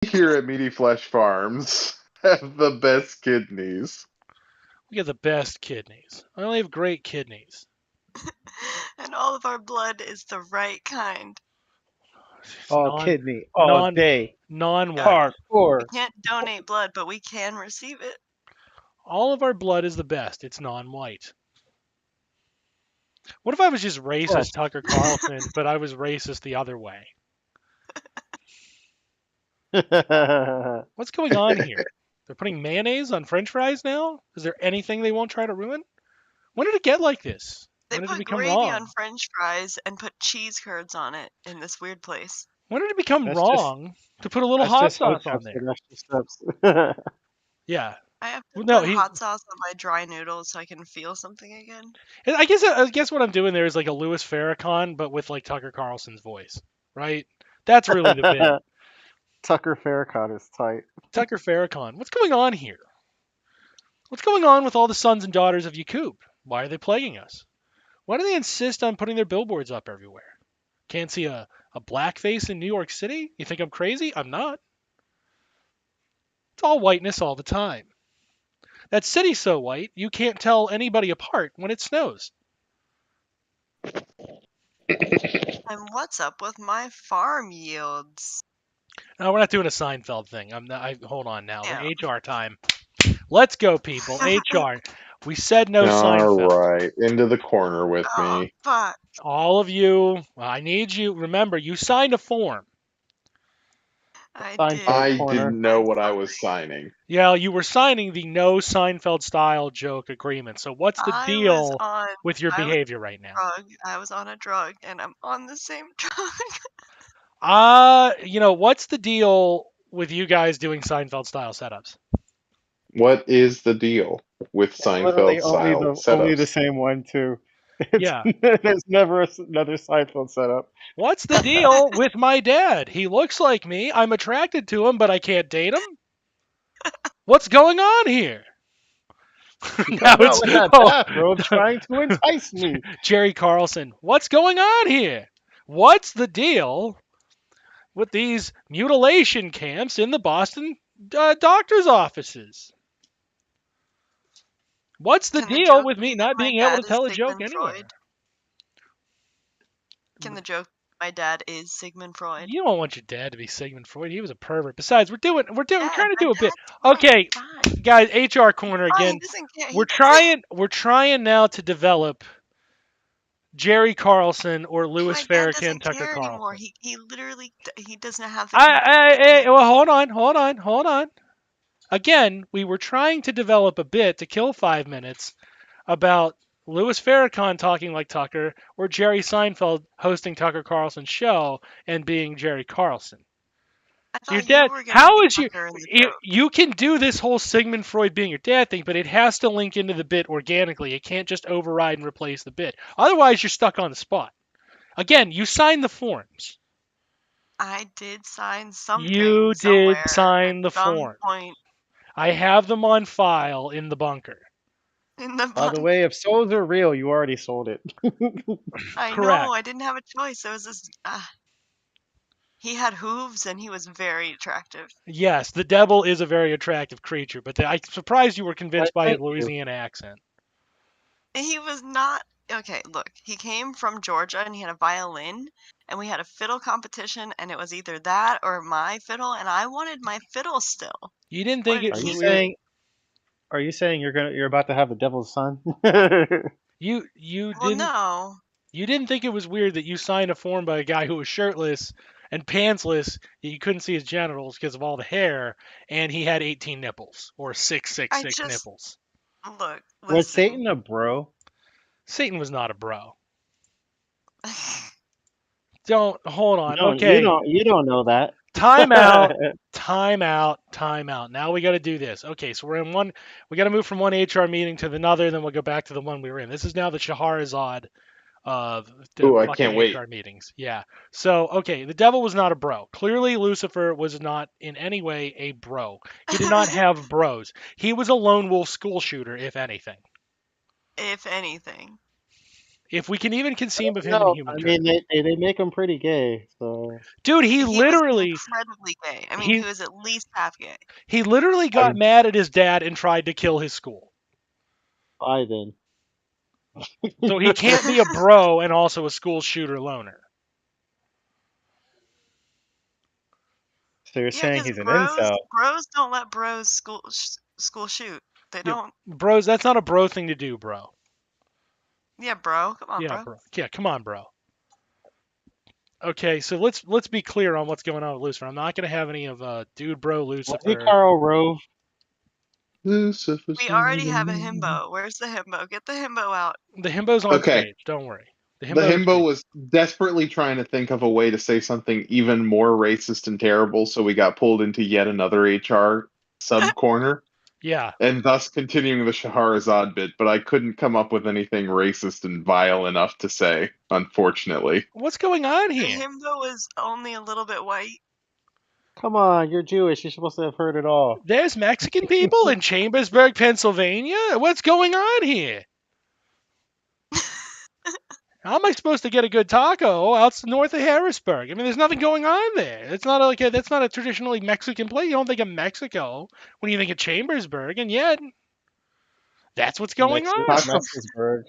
here at Meaty Flesh Farms have the best kidneys. We got the best kidneys. I only have great kidneys. And all of our blood is the right kind. It's All non kidney, all day, non-white. We hardcore. can't donate blood, but we can receive it. All of our blood is the best. It's non-white. What if I was just racist Tucker Carlson, but I was racist the other way? What's going on here? They're putting mayonnaise on French fries now? Is there anything they won't try to ruin? When did it get like this? They When did it put become gravy wrong? on French fries and put cheese curds on it in this weird place. When did it become That's just wrong to put a little that's hot just sauce on hookups there? and extra steps. Yeah. I have to Well, no, put hot sauce on my dry noodles so I can feel something again. I guess what I'm doing there is like a Louis Farrakhan, but with like Tucker Carlson's voice, right? That's really the bit. Tucker Farrakhan is tight. Tucker Farrakhan. What's going on here? What's going on with all the sons and daughters of Yakub? Why are they plaguing us? Why do they insist on putting their billboards up everywhere? Can't see a black face in New York City? You think I'm crazy? I'm not. It's all whiteness all the time. That city's so white, you can't tell anybody apart when it snows. And what's up with my farm yields? No, we're not doing a Seinfeld thing. Hold on now. Yeah. HR time. Let's go, people. HR. We said no All Seinfeld. right, into the corner with Oh, me. fuck. All of you, I need you. Remember, you signed a form. I Seinfeld did. I corner. didn't know what I was signing. Yeah, you were signing the no Seinfeld style joke agreement. So what's the deal with your behavior right now? I was on a drug, and I'm on the same drug. What's the deal with you guys doing Seinfeld style setups? What is the deal with Literally Seinfeld style only the setups? same one too. Yeah. There's never another Seinfeld setup. What's the deal with my dad? He looks like me. I'm attracted to him, but I can't date him. What's going on here? Now Come out with that bathrobe trying to entice me. Jerry Carlson. What's going on here? What's the deal with these mutilation camps in the Boston doctor's offices? What's the Can the deal joke with be me that not my being able to dad is tell a joke Sigmund anywhere? Freud? Can the joke my dad is Sigmund Freud? You don't want your dad to be Sigmund Freud. He was a pervert. Besides, we're trying to do a bit. Fine, Okay, fine. guys, HR corner Fine, again. he doesn't care. We're trying now to develop Jerry Carlson or Louis My dad Farrakhan, doesn't Tucker care Carlson. anymore. He literally he doesn't have the. Well, hold on. Again, we were trying to develop a bit to kill 5 minutes about Louis Farrakhan talking like Tucker or Jerry Seinfeld hosting Tucker Carlson's show and being Jerry Carlson. I Your thought dad, you were gonna how be is your Tucker in the joke. you can do this whole Sigmund Freud being your dad thing, but it has to link into the bit organically. It can't just override and replace the bit. Otherwise, you're stuck on the spot. Again, you signed the forms. I did sign something. You somewhere did sign the at some form. point I have them on file in the bunker. in the By the way, if souls are real, you already sold it. I Correct. know. I didn't have a choice. It was this. He had hooves and he was very attractive. Yes, the devil is a very attractive creature, but I'm surprised you were convinced by his Thank you. Louisiana accent. He was not. Okay, look. He came from Georgia and he had a violin, and we had a fiddle competition, and it was either that or my fiddle, and I wanted my fiddle still. You didn't think it Are was you weird? saying? Are you saying you're about to have the devil's son? You Well, didn't no. you didn't think it was weird that you signed a form by a guy who was shirtless and pantsless, that you couldn't see his genitals because of all the hair, and he had 18 nipples or 666 I just nipples. look. Was Listen. Satan a bro? Satan was not a bro. Hold on. No, Okay. you don't know that. Time out. Now we got to do this. Okay, so we're in one. We got to move from one HR meeting to another, then we'll go back to the one we were in. This is now the Shahrazad of the Ooh, I fucking can't wait. HR meetings. Yeah. So okay, the devil was not a bro. Clearly, Lucifer was not in any way a bro. He did not have bros. He was a lone wolf school shooter, if anything. If anything. If we can even conceive of him in a No, human I form. mean they make him pretty gay. So Dude, he He was literally incredibly gay. I mean, he was at least half gay. got mad at his dad and tried to kill his school. I then. So he can't be a bro and also a school shooter loner. So you're Yeah, saying because he's an bros incel? don't let bros school shoot. They Yeah, don't. bros, that's not a bro thing to do, bro. Yeah, bro. Come on, Yeah, bro. bro. Yeah, come on, bro. Okay, so let's be clear on what's going on with Lucifer. I'm not going to have any of dude bro Was he Lucifer. Karl Rove? Lucifer. We already have a himbo. Where's the himbo? Get the himbo out. The himbo's on Okay, stage. Don't worry. The the himbo's himbo was desperately trying to think of a way to say something even more racist and terrible, so we got pulled into yet another HR sub corner, yeah. and thus continuing the Shahrazad bit. But I couldn't come up with anything racist and vile enough to say, unfortunately. What's going on The here? himbo was only a little bit white. Come on, you're Jewish. You're supposed to have heard it all. There's Mexican people in Chambersburg, Pennsylvania. What's going on here? How am I supposed to get a good taco out north of Harrisburg? I mean, there's nothing going on there. It's not like that's not a traditionally Mexican place. You don't think of Mexico when you think of Chambersburg, and yet that's what's going on. Mexisburg.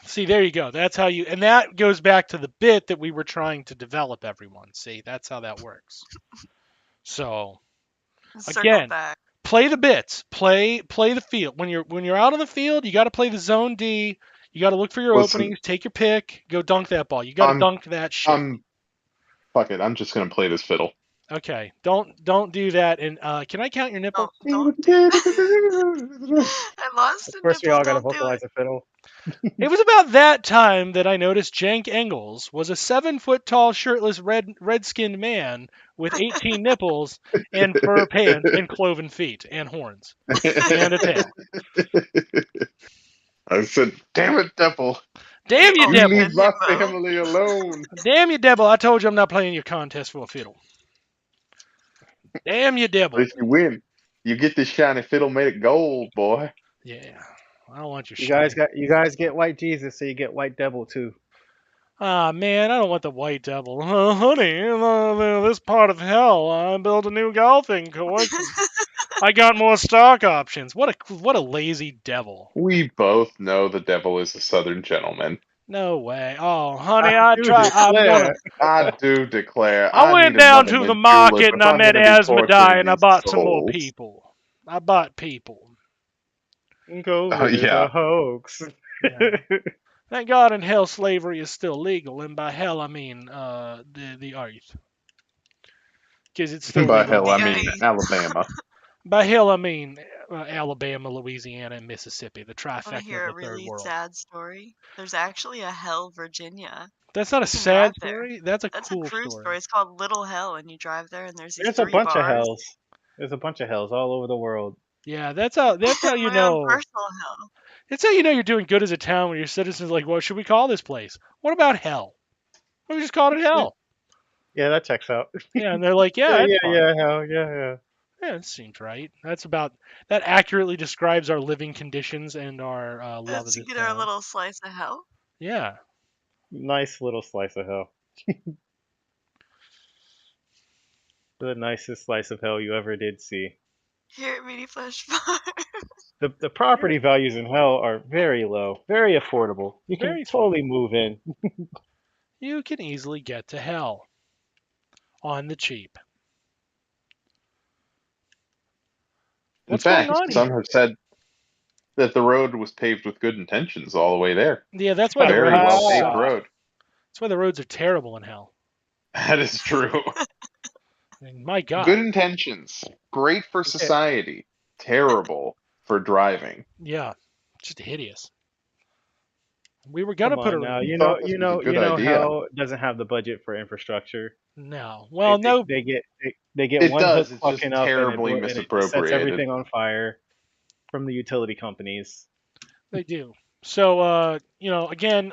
See, there you go. That's how you, and that goes back to the bit that we were trying to develop. Everyone, see, that's how that works. So Circle again, back. play the bits, play the field. When you're out on the field, you got to play the zone D. You got to look for your Listen, openings, take your pick, go dunk that ball. You got to dunk that shit. Fuck it. I'm just gonna play this fiddle. Okay, don't do that. And can I count your nipples? Don't do it. I lost a First, we nipple. all gotta Don't do vocalize it. a fiddle. It was about that time that I noticed Cenk Engels was a 7-foot-tall, shirtless, red-skinned man with 18 nipples and fur pants and cloven feet and horns and a tail. I said, "Damn it, Devil! Damn you, Oh, You devil! leave my himbo. family alone." Damn you, devil! I told you I'm not playing your contest for a fiddle. Damn you, But devil! if you win, you get this shiny fiddle made of gold, boy. Yeah, I don't want your You shit. guys get white Jesus, so you get white devil too. Ah, man, I don't want the white devil. Honey, this part of hell, I built a new golfing course. I got more stock options. What a lazy devil. We both know the devil is a southern gentleman. No way. Oh, honey, I do declare. I do declare, I I went need down another to the mint julep market and if I I'm met going to be torturing Asmodai and I these bought some more souls. people. I bought people. COVID is Yeah. a hoax. Yeah. Thank God in hell slavery is still legal, and by hell I mean the earth, because it's still By legal. hell, I The mean ice. Alabama. By hell I mean Alabama, Louisiana, and Mississippi, the Want to trifecta hear of a the third really world. sad story? There's actually a Hell, Virginia. That's not a You can sad drive there. story. That's a That's a cool cruise story. story. It's called Little Hell, and you drive there, and there's these There's a 3 bunch of bars. hells. There's a bunch of hells all over the world. Yeah, that's how you My own know. personal hell. That's how you know you're doing good as a town when your citizens are like, what should we call this place? What about hell? We just called it hell. Yeah, that checks out. Yeah, and they're like, yeah, that's fine. Hell, yeah. Yeah, it seems right. That accurately describes our living conditions and our love of Let's this get our town. little slice of hell. Yeah. Nice little slice of hell. The nicest slice of hell you ever did see. Here at Meaty Flesh Farm. The property values in hell are very low, very affordable. You can Very totally move in. You can easily get to hell on the cheap. In What's going fact, on some here? have said that the road was paved with good intentions all the way there. Yeah, that's why the Very roads well paved suck. road. That's why the roads are terrible in hell. That is true. I mean, my God. Good intentions, great for society, terrible for driving. Yeah, just hideous. We were gonna Come put on a now, You thought this was a good idea. hell doesn't have the budget for infrastructure. no. Well, They, no, they get It one hook does. It's just fucking up terribly and it sets misappropriated. everything on fire from the utility companies. they do. So, again,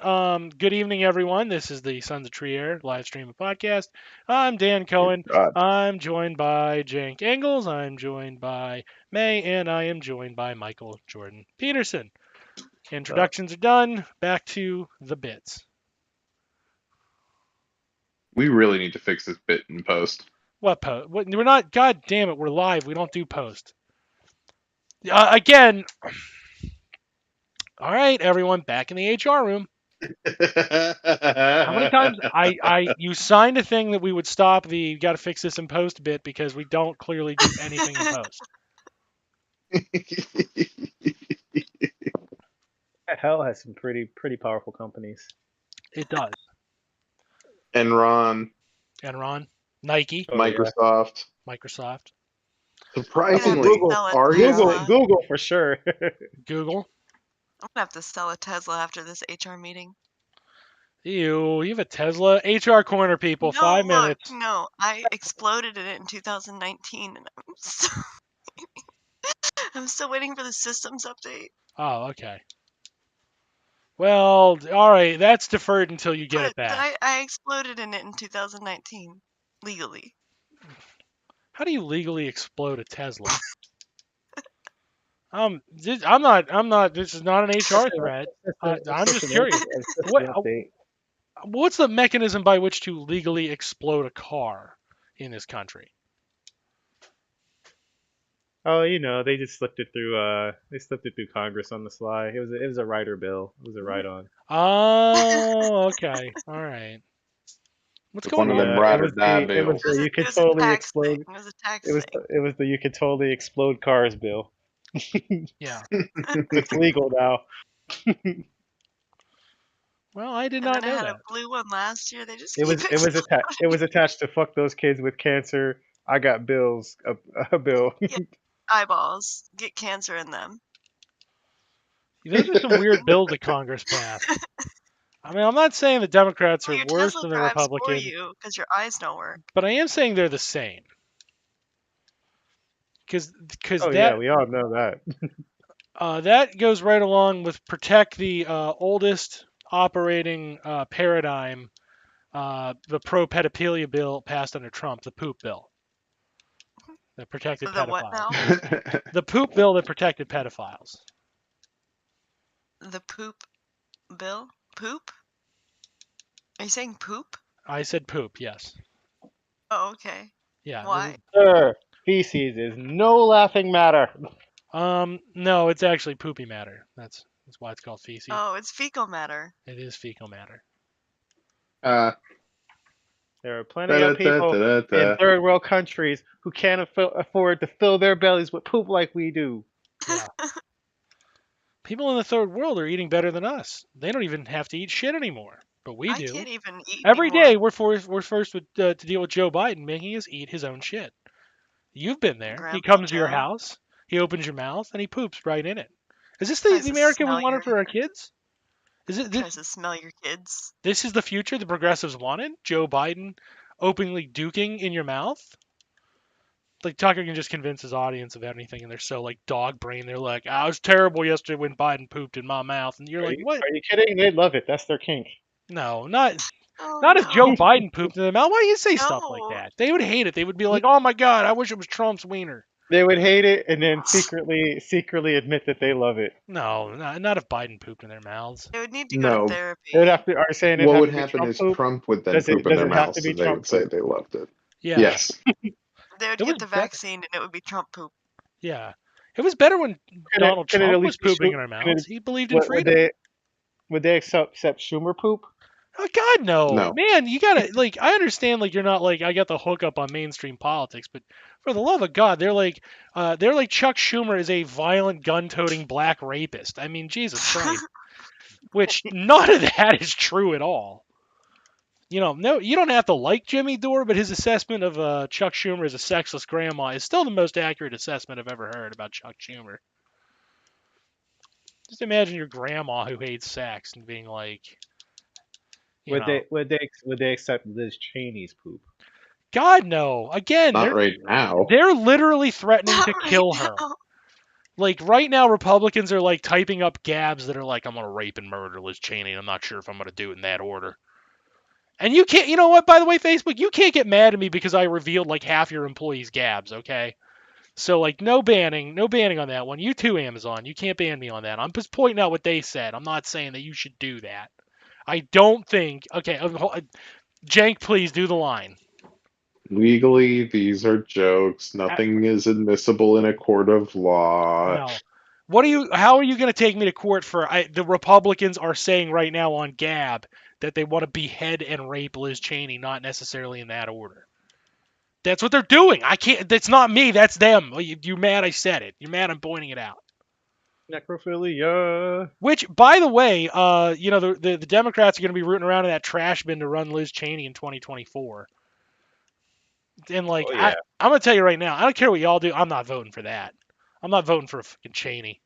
good evening, everyone. This is the Sons of Tree Air live stream and podcast. I'm Dan Cohen. God. I'm joined by Jank Engels. I'm joined by May, and I am joined by Michael Jordan Peterson. Introductions are done. Back to the bits. We really need to fix this bit in post. What post? We're not. God damn it, we're live. We don't do post. Again. All right, everyone, back in the HR room. How many times you signed a thing that we would stop the got to fix this in post bit because we don't clearly do anything in post. Hell has some pretty powerful companies. It does. Enron, Enron, Nike, Oh, yeah. Microsoft. Microsoft, Surprisingly, Google. are you? Google for sure. Google. I'm gonna have to sell a Tesla after this HR meeting. You have a Tesla HR corner, people. No, 5 look, minutes. no, I exploded in it in 2019, and I'm still waiting for the systems update. Oh, okay. Well, all right. That's deferred until you get it But back. I exploded in it in 2019, legally. How do you legally explode a Tesla? I'm not. This is not an HR thread. I'm just curious. What's the mechanism by which to legally explode a car in this country? Oh, they just slipped it through. They slipped it through Congress on the sly. It was a rider bill. It was a ride-on. Oh, okay. All right. What's It's going one of on? them ride or It die was bills. the you It could was a totally tax explode. thing. It was a tax It was thing. the you could totally explode cars bill. Yeah. It's legal now. Well, I did And not then I know had that. a blue one last year. They just It keep was attached to fuck those kids with cancer. I got bills. A bill. Yeah. Eyeballs. Get cancer in them. Those are some weird bills that Congress passed. I mean, I'm not saying the Democrats Well, are your worse Tesla than the drives for Republicans, you because your eyes don't work. but I am saying they're the same. Because Oh yeah, we all know that. that goes right along with protect the oldest operating paradigm, the pro-pedophilia bill passed under Trump, the poop bill that protected The what pedophiles. now? The poop bill that protected pedophiles. The poop bill? Poop? Are you saying poop? I said poop, yes. Oh, okay. Yeah. Why? Sir, feces is no laughing matter. No, it's actually poopy matter. That's why it's called feces. Oh, it's fecal matter. It is fecal matter. There are plenty of people in third world countries who can't afford to fill their bellies with poop like we do. Yeah. People in the third world are eating better than us. They don't even have to eat shit anymore, but we I do. can't even eat Every anymore. day we're first to deal with Joe Biden making us eat his own shit. You've been there. He Grandpa comes to your Joe. house, he opens your mouth, and he poops right in it. Is this Tries the to America we smell wanted your- for our kids? Is it Tries to smell your kids. this is the future the progressives wanted? Joe Biden openly duking in your mouth? Like Tucker can just convince his audience of anything, and they're so like dog brain. They're like, "I was terrible yesterday when Biden pooped in my mouth," and you're like, "What? Are you kidding? They love it. That's their kink. No, not Oh, not no. if Joe Biden pooped in their mouth. Why do you say stuff like No. that? They would hate it. They would be like, "Oh my God, I wish it was Trump's wiener." They would hate it and then secretly admit that they love it. No, not if Biden pooped in their mouths. They would need to go No. to therapy. They would have to. Are you saying What have would to be happen Trump is poop? Trump would then Does it- poop in does their it have mouth, to so be they Trump would say poop? they loved it. Yeah. Yes. They would It was get the better. vaccine and it would be Trump poop. Yeah. It was better when Donald Can it at Trump was least be pooping in Schu- our can it- mouths. He believed in freedom. Would they accept Schumer poop? Oh God, no. No. Man, you gotta like. I understand like you're not like I got the hookup on mainstream politics, but for the love of God, they're like Chuck Schumer is a violent gun-toting black rapist. I mean, Jesus Christ. Which none of that is true at all. No, you don't have to like Jimmy Dore, but his assessment of Chuck Schumer as a sexless grandma is still the most accurate assessment I've ever heard about Chuck Schumer. Just imagine your grandma who hates sex and being like, Would they accept Liz Cheney's poop? God no. Again, Not right now. they're literally threatening Not to right kill her. now. Like right now, Republicans are like typing up gabs that are like, "I'm gonna rape and murder Liz Cheney. I'm not sure if I'm gonna do it in that order." And you can't. You know what? By the way, Facebook, you can't get mad at me because I revealed like half your employees' gabs. Okay. So like no banning on that one. You too, Amazon. You can't ban me on that. I'm just pointing out what they said. I'm not saying that you should do that. I don't think. Okay, Jank, please do the line. Legally, these are jokes. Uh, Nothing is admissible in a court of law. No. What are you? How are you going to take me to court for? The Republicans are saying right now on Gab that they want to behead and rape Liz Cheney, not necessarily in that order. That's what they're doing. I can't. That's not me. That's them. You're mad. I said it. You're mad. I'm pointing it out. Necrophilia. Which, by the way, the Democrats are going to be rooting around in that trash bin to run Liz Cheney in 2024. And like, Oh yeah. I'm gonna tell you right now, I don't care what y'all do. I'm not voting for that. I'm not voting for a fucking Cheney.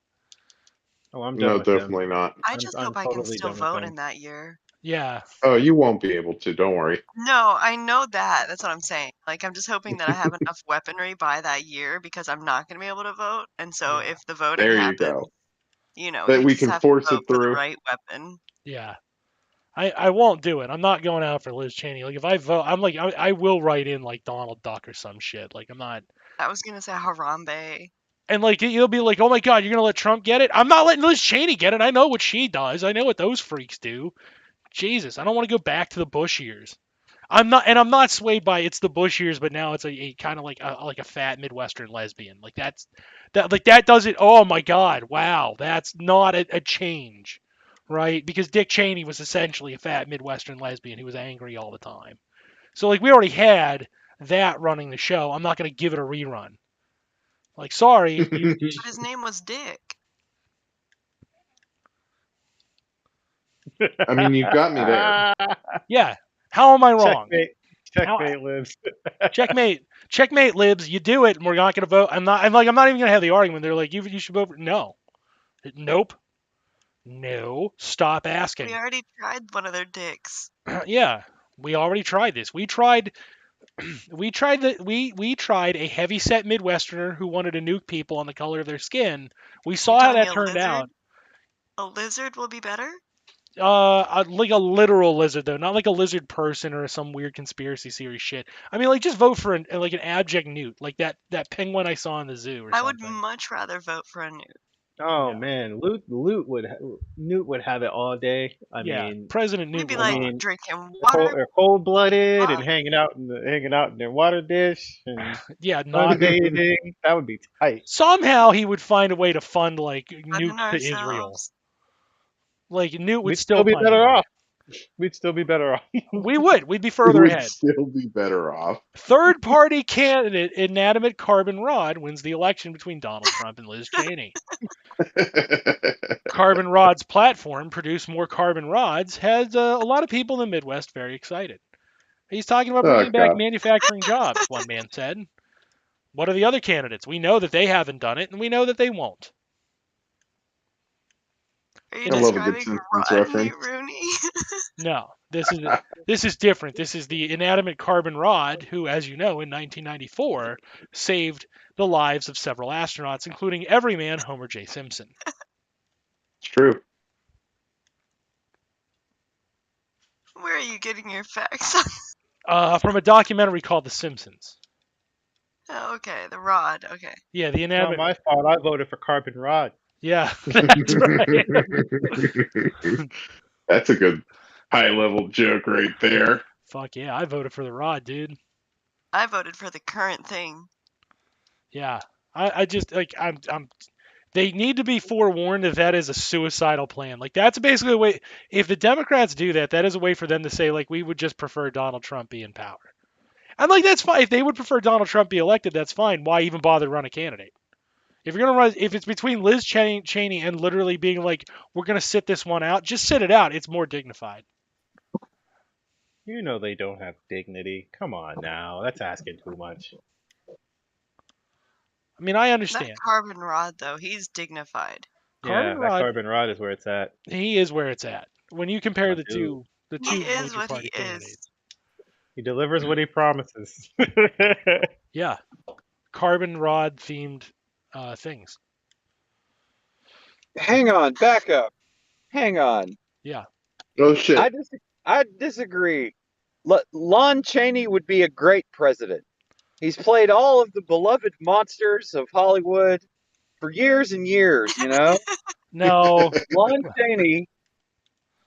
Oh, I'm done No, with them. definitely not. I just hope I can totally still done with vote them. in that year. Yeah. Oh, you won't be able to. Don't worry. No, I know that. That's what I'm saying. Like, I'm just hoping that I have enough weaponry by that year because I'm not going to be able to vote. And so Yeah. if the voting There you happens, go. you That we just can have to force it vote for the through. right weapon. Yeah. I won't do it. I'm not going out for Liz Cheney. Like if I vote, I'm like I will write in like Donald Duck or some shit. Like I'm not. I was going to say Harambe. And like you'll be like, oh my god, you're gonna let Trump get it? I'm not letting Liz Cheney get it. I know what she does. I know what those freaks do. Jesus, I don't want to go back to the Bush years. I'm not swayed by it's the Bush years, but now it's a kind of like a fat Midwestern lesbian. Like that does it. Oh my God, wow, that's not a change, right? Because Dick Cheney was essentially a fat Midwestern lesbian who was angry all the time. So like we already had that running the show. I'm not gonna give it a rerun. Like sorry, But his name was Dick. I mean, you got me there. yeah. How am I wrong? Checkmate. Checkmate lives. Checkmate, libs. You do it, and we're not going to vote. I'm not even going to have the argument. They're like, you should vote for. No, nope, no. Stop We asking. already tried one of their dicks. Yeah, we already tried this. We tried a heavy-set Midwesterner who wanted to nuke people on the color of their skin. We saw how that turned out. A lizard will be better? Like a literal lizard though, not like a lizard person or some weird conspiracy theory shit. I mean, like just vote for an abject newt, like that penguin I saw in the zoo or something. I would much rather vote for a newt. Oh man, Newt would have it all day. I mean, President Newt We'd be will like not. drinking water. They're cold-blooded and hanging out in their water dish and Yeah, not sunbathing. That would be tight. somehow he would find a way to fund like Finding Newt to Israel. ourselves. Like Newt would We'd still be find better a way. off. We'd still be better off. We would. We'd be further We'd ahead. still be better off. Third party candidate Inanimate Carbon Rod wins the election between Donald Trump and Liz Cheney. Carbon Rod's platform, Produce More Carbon Rods, has a lot of people in the Midwest very excited. He's talking about bringing back manufacturing jobs, one man said. What are the other candidates? We know that they haven't done it, and we know that they won't. Are you I love a good describing Simpsons Rodney reference. Rooney? No, this is different. This is the Inanimate Carbon Rod, who, as you know, in 1994 saved the lives of several astronauts, including everyman Homer J. Simpson. It's true. Where are you getting your facts? From a documentary called The Simpsons. Oh, okay, the rod. Okay. Yeah, the Not inanimate. my fault. I voted for Carbon Rod. Yeah, that's right. That's a good high-level joke right there. Fuck yeah, I voted for the Rod, dude. I voted for the current thing. Yeah, I just like I'm. They need to be forewarned that is a suicidal plan. Like that's basically a way. If the Democrats do that, that is a way for them to say like we would just prefer Donald Trump be in power. And like that's fine. If they would prefer Donald Trump be elected, that's fine. Why even bother run a candidate? If you're gonna run, if it's between Liz Cheney and literally being like we're gonna sit this one out, just sit it out. It's more dignified. You know they don't have dignity. Come on now, that's asking too much. I mean, I understand. That Carbon Rod, though, he's dignified. Carbon That Rod, Carbon Rod is where it's at. he is where it's at. When you compare the two He is major what party he candidates. is. He delivers what he promises. Yeah, Carbon Rod themed things. hang on, back up. Hang on. Yeah. Oh shit. I disagree. Lon Chaney would be a great president. He's played all of the beloved monsters of Hollywood for years and years, you know? No. Lon Chaney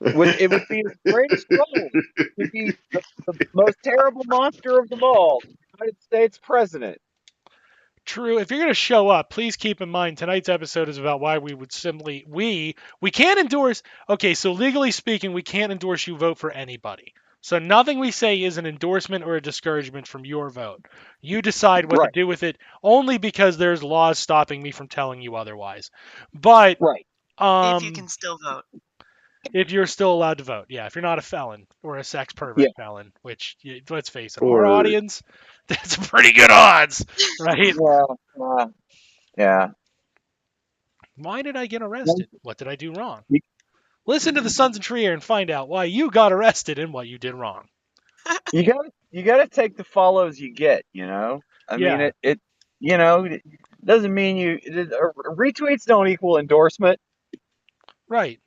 would be his greatest role to be the most terrible monster of them all, the United States president. True. If you're going to show up, please keep in mind tonight's episode is about why we would simply we can't endorse. Okay, so legally speaking, we can't endorse you vote for anybody. So nothing we say is an endorsement or a discouragement from your vote. You decide what to Right, do with it only because there's laws stopping me from telling you otherwise. But right. If you can still vote. if you're still allowed to vote, yeah, if you're not a felon or a sex pervert Yeah. felon, which let's face it, Or- our audience, that's pretty good odds, right? Well, yeah. Why did I get arrested? What did I do wrong? Listen to the Sons of Trier and find out why you got arrested and what you did wrong. You gotta take the follows you get, you know? I mean Yeah. it doesn't mean retweets don't equal endorsement. Right.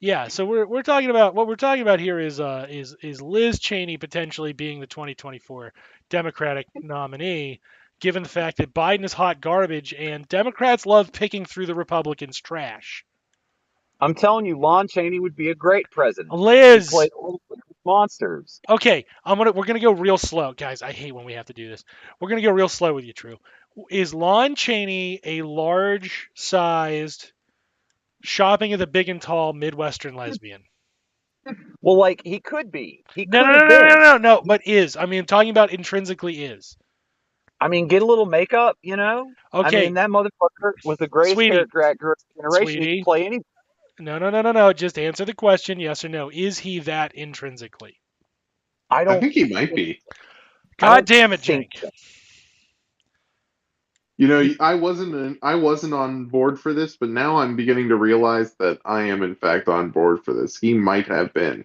Yeah, so we're talking about what we're talking about here is Liz Cheney potentially being the 2024 Democratic nominee, given the fact that Biden is hot garbage and Democrats love picking through the Republicans' trash. I'm telling you, Lon Chaney would be a great president. He Liz. played all the monsters. Okay, we're gonna go real slow, guys. I hate when we have to do this. We're gonna go real slow with you, True. Is Lon Chaney a large-sized, shopping at the big and tall Midwestern lesbian? Well, like he could be. He No, could no, no, have no, been. no, no, no. But is. I mean, I'm talking about intrinsically is. I mean, get a little makeup, you know? I Okay, mean, that motherfucker was the greatest Sweetie. character actor of his generation. He Sweetie. could play any. No, no, no, no, no. Just answer the question, yes or no. Is he that intrinsically? I don't. I think he might be. God damn it, think Jake. so. You know, I wasn't on board for this, but now I'm beginning to realize that I am in fact on board for this. He might have been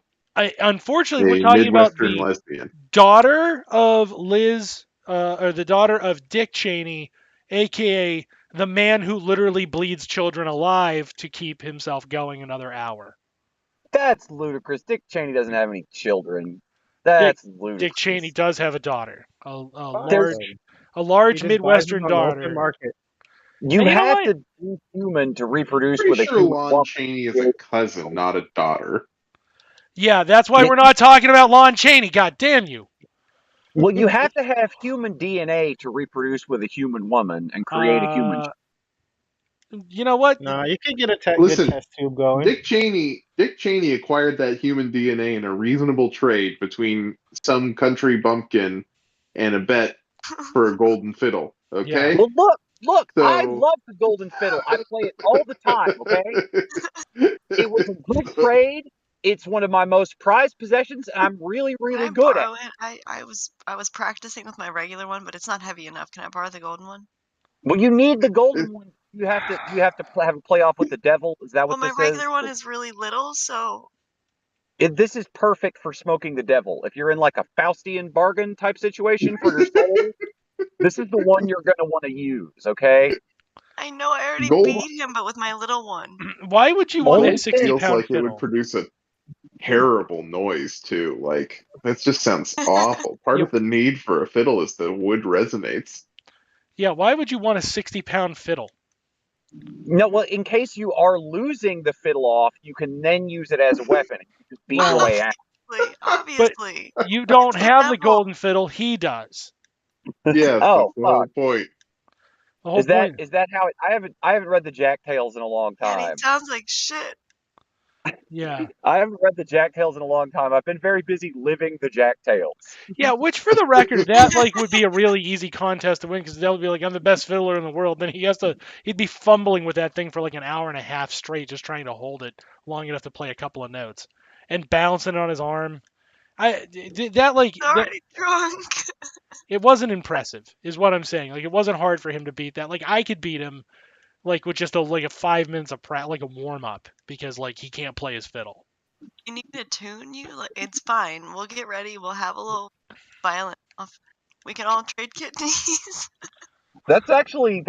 Unfortunately, a we're talking about Midwestern the lesbian. daughter of Liz, or the daughter of Dick Cheney, aka the man who literally bleeds children alive to keep himself going another hour. That's ludicrous. Dick Cheney doesn't have any children. That's ludicrous. Dick Cheney does have a daughter, a He large just buys them Midwestern on the open daughter. market. You And you know have what? to be human to reproduce Pretty with a sure human Lon woman. Chaney is a cousin, not a daughter. Yeah, that's why we're not talking about Lon Chaney. God damn you. Well, you have to have human DNA to reproduce with a human woman and create a human. You know what? No, you can get a Listen, good test tube going. Dick Cheney acquired that human DNA in a reasonable trade between some country bumpkin and a bet for a golden fiddle. Okay. Well, look, So- I love the golden fiddle. I play it all the time. Okay, it was a good trade. It's one of my most prized possessions, and I'm really, Can really I good at borrow it? I was practicing with my regular one, but it's not heavy enough. Can I borrow the golden one? it. Well, you need the golden one. You have to have a play off with the devil. Is that Well, what my this regular is? one is really little, so This is perfect for smoking the devil. If you're in like a Faustian bargain type situation for your soul, this is the one you're going to want to use. Okay. I know I already Gold- beat him, but with my little one. Why would you want a Gold 60 feels pound like it would fiddle? produce a terrible noise too. Like that just sounds awful. Part Yeah. of the need for a fiddle is the wood resonates. Yeah, why would you want a 60-pound fiddle? No, well, in case you are losing the fiddle off, you can then use it as a weapon. You just beat your way out. Obviously. You don't It's the have the devil. golden fiddle. He does. Yes, Oh, that's the whole point. The whole Is that point. is that how it? I haven't read the Jack Tales in a long And time. he sounds like shit. Yeah. I haven't read the Jack Tales in a long time. I've been very busy living the Jack Tales. Yeah, which for the record, that like would be a really easy contest to win because they'll be like, I'm the best fiddler in the world. Then he'd be fumbling with that thing for like an hour and a half straight, just trying to hold it long enough to play a couple of notes and bouncing it on his arm. Already drunk. It wasn't impressive, is what I'm saying. Like it wasn't hard for him to beat that. Like I could beat him, like with just a 5 minutes of like a warm up because like he can't play his fiddle. You need to tune you. Like, it's fine. We'll get ready. We'll have a little violin off. We can all trade kidneys. That's actually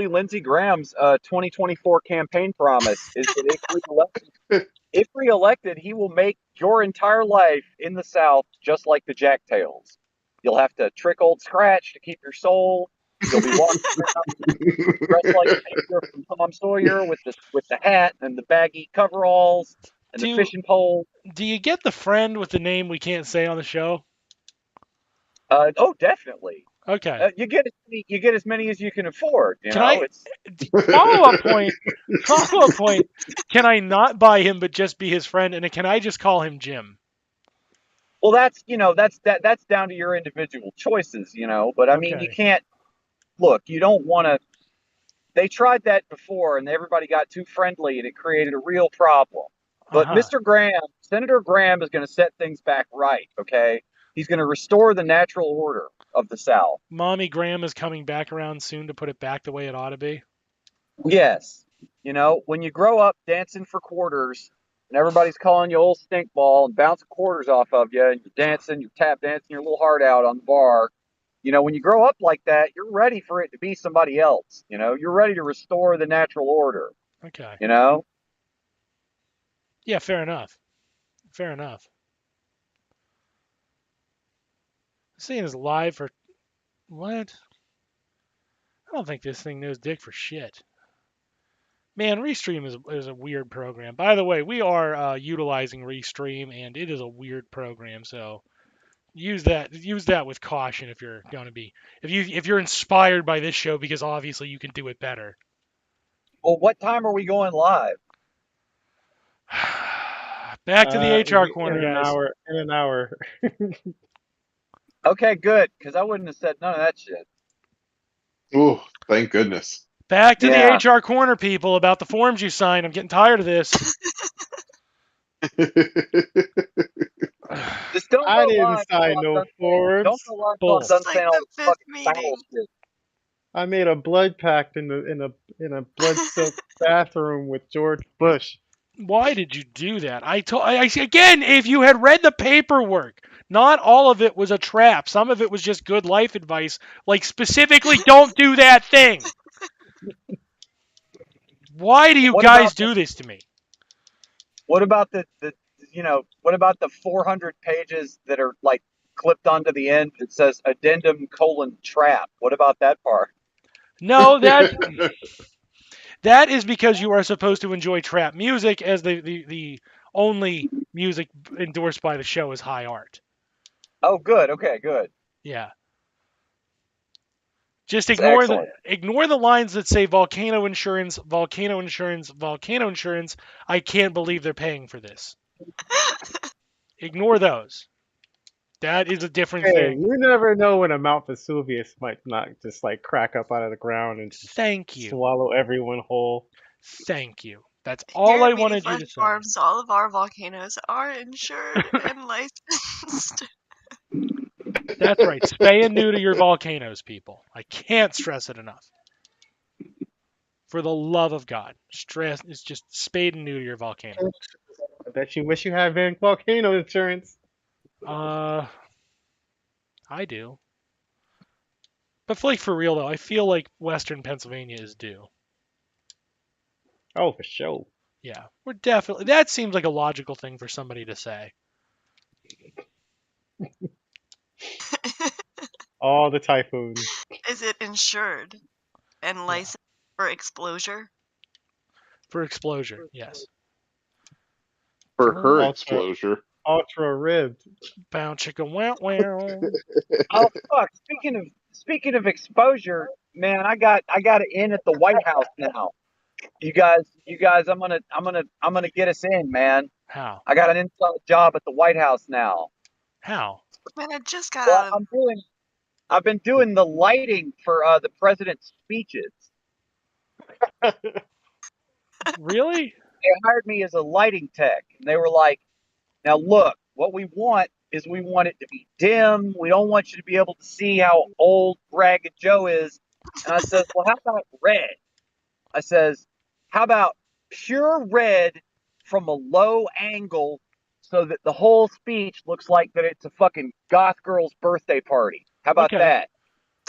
Lindsey Graham's 2024 campaign promise. Is that if reelected, he will make your entire life in the South just like the Jack Tales. You'll have to trick Old Scratch to keep your soul. You'll be walking around dressed like Savior from Tom Sawyer with the hat and the baggy coveralls and the Do fishing pole. do you get the friend with the name we can't say on the show? Oh, definitely. Okay. You get as many as you can afford. You Can know, I it's follow up point? Follow up point. Can I not buy him but just be his friend, and can I just call him Jim? well, that's down to your individual choices. You know, but I mean, you Okay. can't look. You don't want to. They tried that before, and everybody got too friendly, and it created a real problem. Uh But huh. Senator Graham is going to set things back right. Okay, he's going to restore the natural order of the South. Mommy Graham is coming back around soon to put it back the way it ought to be. Yes, you know, when you grow up dancing for quarters, and everybody's calling you old stink ball and bouncing quarters off of you, and you're tap dancing your little heart out on the bar. You know, when you grow up like that, you're ready for it to be somebody else. You know, you're ready to restore the natural order. Okay. You know, Yeah, fair enough. Fair enough. This thing is live for what? I don't think this thing knows dick for shit. Man, Restream is a weird program. By the way, we are utilizing Restream, and it is a weird program. So use that with caution if you're going to be if you're inspired by this show because obviously you can do it better. well, what time are we going live? Back to the HR In corner, an guys. hour. In an hour. Okay, good, because I wouldn't have said none of that shit. Oh, thank goodness. Back to Yeah. the HR corner, people, about the forms you signed. I'm getting tired of this. Just don't I go didn't live sign until I'm no done saying. Don't forms. go live until I'm Bull. done It's like saying all the this fifth fucking meeting. foul shit. I made a blood pact in a blood soaked bathroom with George Bush. Why did you do that? Again, if you had read the paperwork, not all of it was a trap. Some of it was just good life advice, like specifically don't do that thing. Why do you What guys about the do this to me? what about what about the 400 pages that are like clipped onto the end that says addendum colon trap? What about that part? No, that is because you are supposed to enjoy trap music as the only music endorsed by the show is high art. Oh, good. Okay, good. Yeah. Just It's excellent. ignore the lines that say volcano insurance, volcano insurance, volcano insurance. I can't believe they're paying for this. Ignore those. That is a different Hey, thing. you never know when a Mount Vesuvius might not just like crack up out of the ground and just Thank you. swallow everyone whole. Thank you. That's Here all I at Meaty wanted you Flesh to say. Farms, all of our volcanoes are insured and licensed. That's right. Spay and neuter your volcanoes, people. I can't stress it enough. For the love of God, stress is just spade and neuter your volcano. I bet you wish you had volcano insurance. I do. But like for real though, I feel like Western Pennsylvania is due. Oh, for sure. Yeah, we're definitely. That seems like a logical thing for somebody to say. All the typhoons. Is it insured and licensed for exposure? For exposure, yes. For her Ultra, exposure. ultra ribbed. Bow chicka wow wow. Oh fuck! Speaking of exposure, man, I got an in at the White House now. You guys, I'm gonna get us in, man. How? I got an inside job at the White House now. How? Man, I just got Well, out of. I've been doing the lighting for the president's speeches. Really? They hired me as a lighting tech, and they were like, "Now look, what we want is we want it to be dim. We don't want you to be able to see how old Ragged Joe is." And I says, "Well, how about red?" I says, "How about pure red from a low angle so that the whole speech looks like that it's a fucking goth girl's birthday party? How about Okay. that?"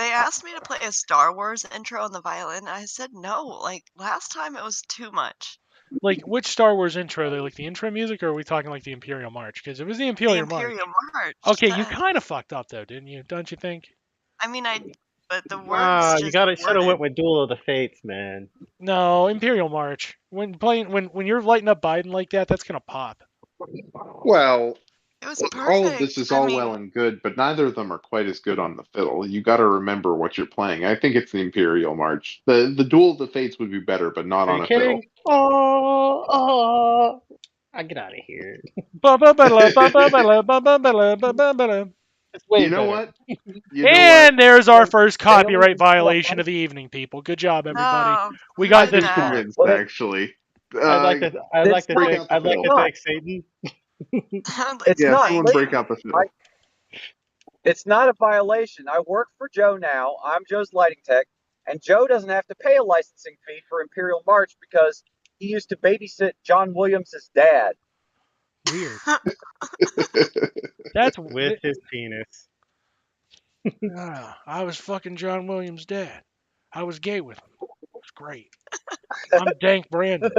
They asked me to play a Star Wars intro on the violin, and I said no. Like, last time it was too much. Like, which Star Wars intro? They like the intro music, or are we talking like the Imperial March? Because it was the The Imperial March. Imperial March. Okay, you kind of fucked up though, didn't you? Don't you think? I mean, but the words You just should have went worded. with Duel of the Fates, man. No, Imperial March. When you're lighting up Biden like that, that's gonna pop. Well, It was perfect. all of this is all well and good, but neither of them are quite as good on the fiddle. You got to remember what you're playing. I think it's the Imperial March. The Duel of the Fates would be better, but not Are on you a kidding? fiddle. I get out of here. It's way You know better. what? You know And there's our first They only copyright use violation of the evening, people. Good job, everybody. No, We who got I've did this been far. that? convinced, Well, actually. I'd like to break thank out the fiddle. Satan. It's Yeah, not someone late. break out the fiddle. It's not a violation. I work for Joe now. I'm Joe's lighting tech, and Joe doesn't have to pay a licensing fee for Imperial March because he used to babysit John Williams' dad. Weird. That's With his penis. I was fucking John Williams' dad. I was gay with him. It was great. I'm Dank Brandon.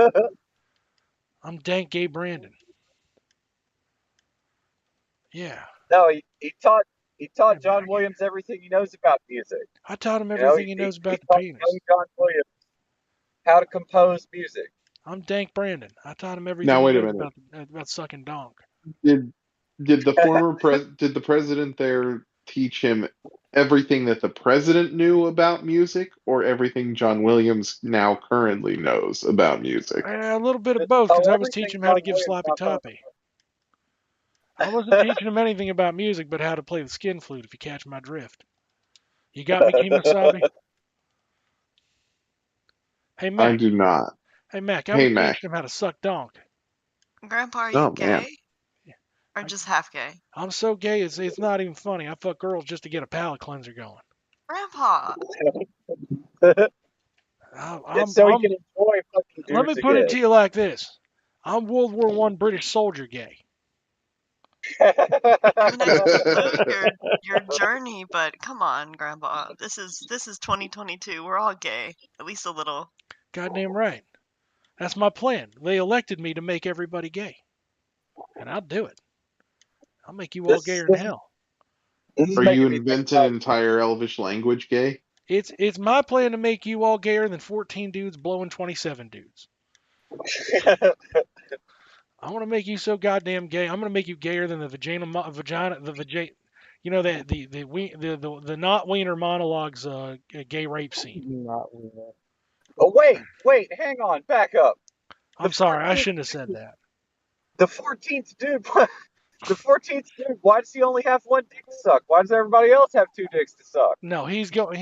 I'm Dank Gay Brandon. Yeah. No, he taught John Williams everything he knows about music. I taught him everything he knows about the taught penis. young John Williams how to compose music. I'm Dank Brandon. I taught him everything Now he wait a knows minute. about sucking donk. Did the did the president there teach him everything that the president knew about music, or everything John Williams now currently knows about music? A little bit of both, because I was Everything teaching him how to John give Williams sloppy knows about- toppy. I wasn't teaching him anything about music, but how to play the skin flute, if you catch my drift. You got me, Kemosabe? Hey, Mac. I do not. Hey, Mac. I Hey, was Mac. teaching him how to suck donk. Grandpa, are you Oh, gay? man. Or just half gay? I'm so gay, it's not even funny. I fuck girls just to get a palate cleanser going. Grandpa! so he can enjoy fucking dudes Let me put it to again. you like this. I'm World War I British soldier gay. I mean, I salute your journey, but come on, Grandpa. This is 2022. We're all gay, at least a little. Goddamn right. That's my plan. They elected me to make everybody gay, and I'll do it. I'll make you all gayer than hell. Are you inventing an entire Elvish language gay? It's my plan to make you all gayer than 14 dudes blowing 27 dudes. I want to make you so goddamn gay. I'm gonna make you gayer than the vagina. You know the not wiener monologues gay rape scene. Oh wait, hang on, back up. I'm sorry, I shouldn't have said that. The 14th dude. The 14th dude. Why does he only have one dick to suck? Why does everybody else have two dicks to suck? No, he's going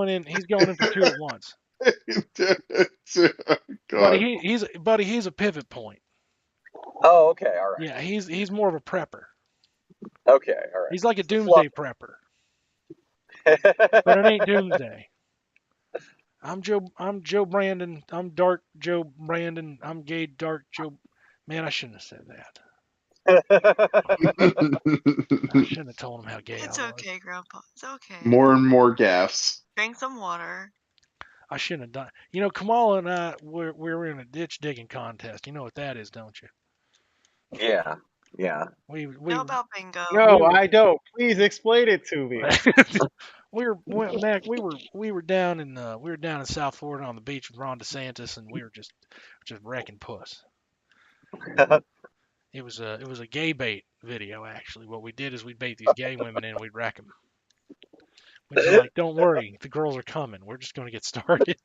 in for two at once. God. Buddy, he's a pivot point. Oh, okay, all right. Yeah, he's more of a prepper. Okay, all right. He's like a doomsday prepper. But it ain't doomsday. I'm Joe Brandon. I'm Dark Joe Brandon. I'm gay Dark Joe. Man, I shouldn't have said that. I shouldn't have told him how gay I was. It's okay, Grandpa. It's okay. More and more gaffes. Drink some water. I shouldn't have done. You know, Kamala and I we're in a ditch digging contest. You know what that is, don't you? Yeah. We know about bingo. No, I don't. Please explain it to me. Mac, we were down in South Florida on the beach with Ron DeSantis, and we were just wrecking puss. It was a gay bait video, actually. What we did is we'd bait these gay women in and we'd wreck them. We'd be like, don't worry, the girls are coming. We're just going to get started.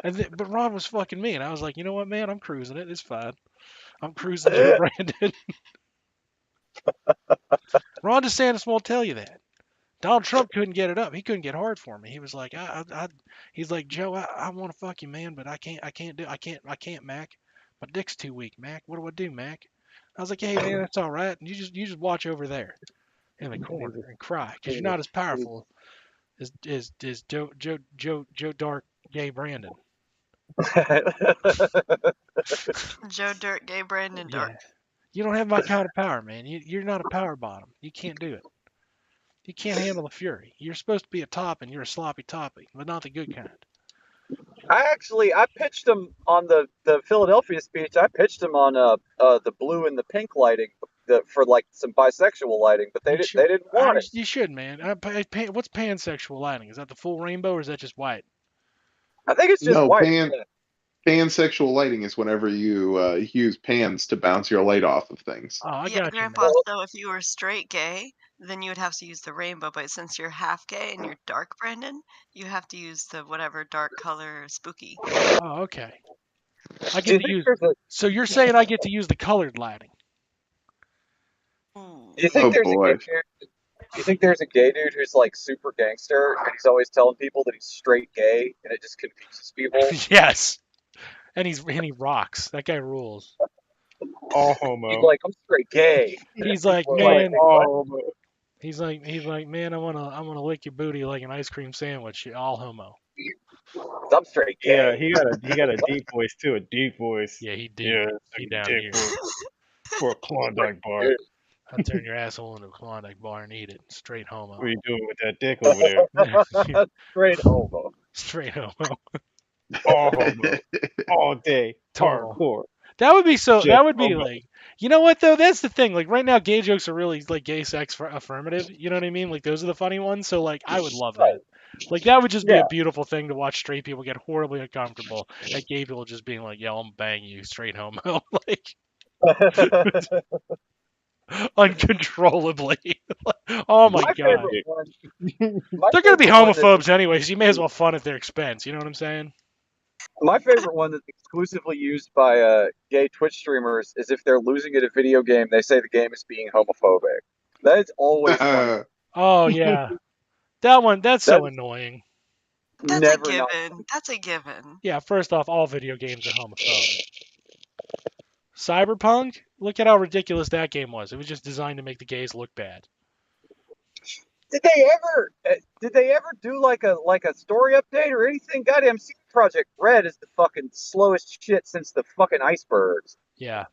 But Ron was fucking me, and I was like, you know what, man? I'm cruising it. It's fine. I'm cruising Joe Brandon. Ron DeSantis won't tell you that. Donald Trump couldn't get it up. He couldn't get hard for me. He was like, he's like, Joe, I want to fuck you, man, but I can't, Mac. My dick's too weak, Mac. What do I do, Mac? I was like, hey, man, that's all right. And you just watch over there in the corner and cry, because you're not as powerful as Joe Dark Gay Brandon. Joe Dirt Gay Brandon Dark. Yeah. You don't have my kind of power, man. You're not a power bottom. You can't do it. You can't handle the fury. You're supposed to be a top, and you're a sloppy toppy, but not the good kind. I pitched him on the Philadelphia speech. I pitched him on the blue and the pink lighting for like some bisexual lighting, but they didn't want it. You should, man. What's pansexual lighting? Is that the full rainbow, or is that just white? I think it's just No, white. pansexual lighting is whenever you use pans to bounce your light off of things. Oh, I Yeah, got you, man. Grandpa, so if you were straight gay, then you would have to use the rainbow, but since you're half gay and you're dark, Brandon, you have to use the whatever dark color spooky. Oh, okay. I Do you get to think use. there's a So you're saying I get to use the colored lighting? Ooh. Do you think Oh there's a boy. gay dude? Do you think there's a gay dude who's like super gangster and he's always telling people that he's straight gay and it just confuses people? Yes. And he rocks. That guy rules. All He's homo. like, I'm straight gay. He's like, People are man. "Wait, All homo. He's like, man. I'm gonna lick your booty like an ice cream sandwich. All homo. what? I'm straight Yeah, gay. he got a deep voice too. A deep voice. Yeah, he did. Yeah, He it's down a dick here. voice for a Klondike bar. I'll turn your asshole into a Klondike bar and eat it. Straight homo. What are you doing with that dick over there? Straight homo. Straight homo. All homo. All day. Total. Hardcore. That would be so. Just That would be homo. like, you know what though? That's the thing. Like right now, gay jokes are really like gay sex affirmative. You know what I mean? Like those are the funny ones. So like, I would love that. Like that would just be Yeah. a beautiful thing to watch straight people get horribly uncomfortable at gay people just being like, "Yo, I'm bang you, straight homo," like uncontrollably. Oh my My god. favorite one. They're gonna be homophobes anyway, so you may as well fun at their expense. You know what I'm saying? My favorite one that's exclusively used by gay Twitch streamers is if they're losing at a video game, they say the game is being homophobic. That is always funny. Oh yeah, that one. That's so annoying. That's Never a not. given. That's a given. Yeah, first off, all video games are homophobic. Cyberpunk, look at how ridiculous that game was. It was just designed to make the gays look bad. Did they ever do like a story update or anything? Goddamn, CD Project Red is the fucking slowest shit since the fucking icebergs. Yeah.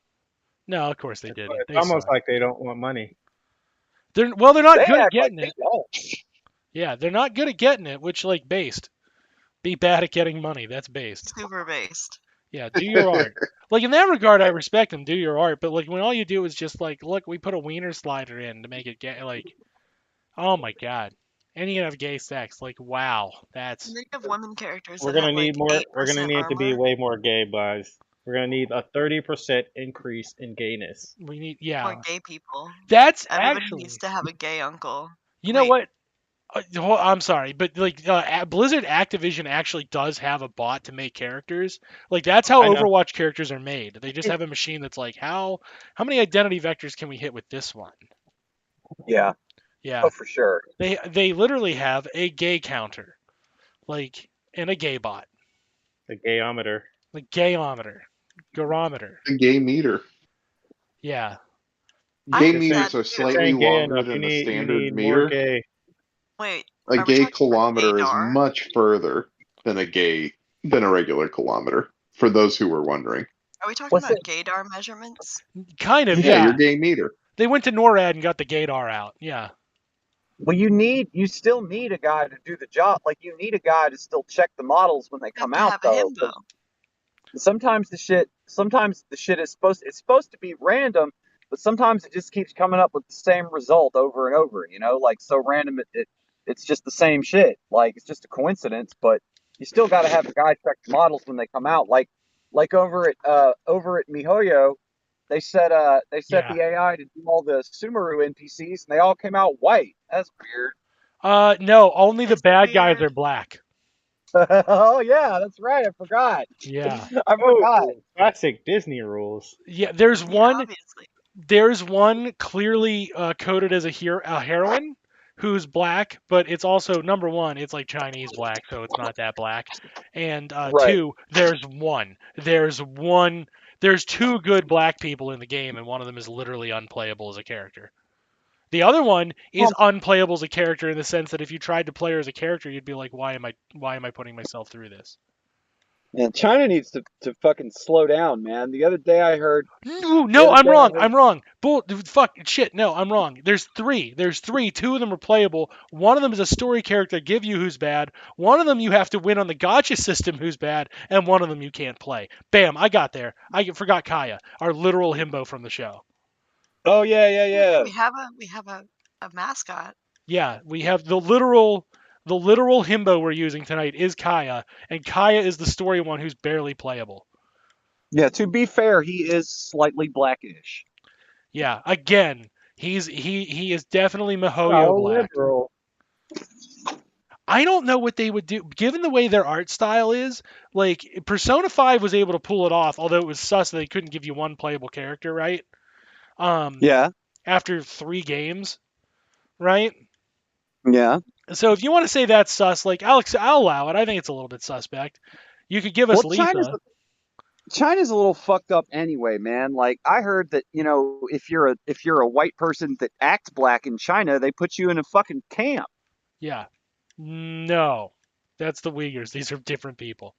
No, of course they didn't. It's They almost suck. like they don't want money. They're not They good at act like getting they it. don't. Yeah, they're not good at getting it, which like based. Be bad at getting money. That's based. Super based. Yeah, do your art. Like in that regard, I respect them. Do your art, but like when all you do is just like, look, we put a wiener slider in to make it gay. Like, oh my god, and you can have gay sex. Like, wow, that's And then you have women characters We're that gonna have need like more. We're gonna 8% need to be armor. way more gay, guys. We're gonna need a 30% increase in gayness. we need. Or Yeah, gay people. that's Everybody actually. needs to have a gay uncle. You know Wait. what? I'm sorry, but like Blizzard Activision actually does have a bot to make characters. Like that's how I know. Overwatch characters are made. They just have a machine that's like, how many identity vectors can we hit with this one? Yeah. Yeah, Oh, for sure. they literally have a gay counter, like and a gay bot, The gayometer. like gayometer, garometer. The gay meter. Yeah, I Gay heard meters that are too. slightly Ain't gay longer enough. than the You standard need more meter. gay. Wait, A are we gay talking about kilometer is gaydar? much further than a regular kilometer. For those who were wondering. Are we talking What's about it? gaydar measurements? kind of. Yeah, Yeah, your gay meter. they went to NORAD and got the gaydar out. Yeah, Well, you still need a guy to do the job. Like you need a guy to still check the models when they You have come to out, have a though. himbo. Sometimes the shit is supposed to be random, but sometimes it just keeps coming up with the same result over and over, like so random it's just the same shit. Like it's just a coincidence, but you still got to have a guy check the models when they come out. Like over at MiHoYo, they set Yeah. the AI to do all the Sumeru NPCs and they all came out white. That's weird. No, only the It's bad guys weird. are black. Oh yeah, that's right. I forgot. Yeah, I forgot. Oh, classic Disney rules. yeah. There's Yeah, one. obviously. There's one clearly coded as a heroine who's black, but it's also number one. It's like Chinese black, so it's not that black. And Right. two, there's one. There's two good black people in the game, and one of them is literally unplayable as a character. The other one is unplayable as a character in the sense that if you tried to play her as a character, you'd be like, why am I putting myself through this? And China needs to fucking slow down, man. The other day I heard. No, I'm wrong. I'm wrong. Fuck shit. No, I'm wrong. There's three. Two of them are playable. One of them is a story character. Give you who's bad. One of them you have to win on the gotcha system. Who's bad, and one of them you can't play. Bam! I got there. I forgot Kaya, our literal himbo from the show. Oh yeah. We have a mascot. Yeah, we have the literal himbo we're using tonight is Kaya, and Kaya is the story one who's barely playable. Yeah, to be fair, he is slightly blackish. Yeah, again, he is definitely Mihoyo black. Liberal. I don't know what they would do given the way their art style is. Like Persona 5 was able to pull it off, although it was sus that they couldn't give you one playable character, right? Yeah. After 3 games, right? Yeah. So if you want to say that's sus, like I'll allow it. I think it's a little bit suspect. You could give us Lisa. China's a little fucked up anyway, man. Like I heard that, if you're a white person that acts black in China, they put you in a fucking camp. Yeah. No. That's the Uyghurs. These are different people.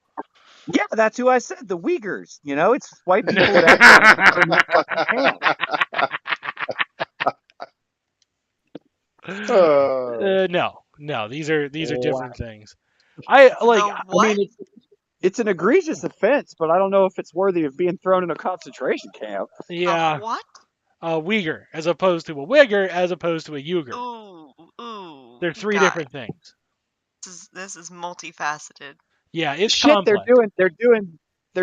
Yeah, that's who I said. The Uyghurs. It's white people that act in a fucking camp. No. These are different things. I mean, it's an egregious offense, but I don't know if it's worthy of being thrown in a concentration camp. Yeah. What? A Uyghur, as opposed to a Uyghur, as opposed to a Uyghur. Ooh. They're 3 different things. This is multifaceted. Yeah, it's shit. complex. They're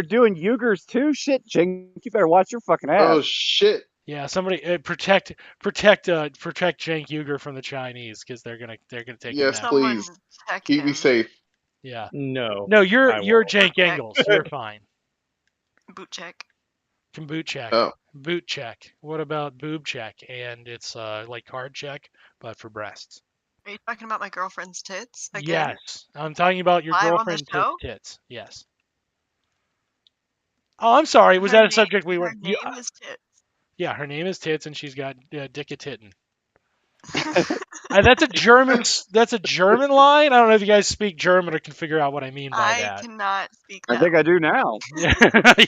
doing Uyghurs too. Shit, Jing, you better watch your fucking ass. Oh shit. Yeah, somebody protect Cenk Uyghur from the Chinese because they're gonna take him Yes, out. please. Keep me safe. Yeah. No. You're Cenk Engels. You're fine. Boot check. Boot check. Oh. Boot check. What about boob check? And it's like card check, but for breasts. Are you talking about my girlfriend's tits again? Yes, I'm talking about your Live on the girlfriend's show? tits. Yes. Oh, I'm sorry. Was that a subject we were? Her name is Tits. Yeah, her name is Tits, and she's got Dick a Titten. That's a German. That's a German line. I don't know if you guys speak German or can figure out what I mean by that. I cannot speak that. I think I do now. Yeah,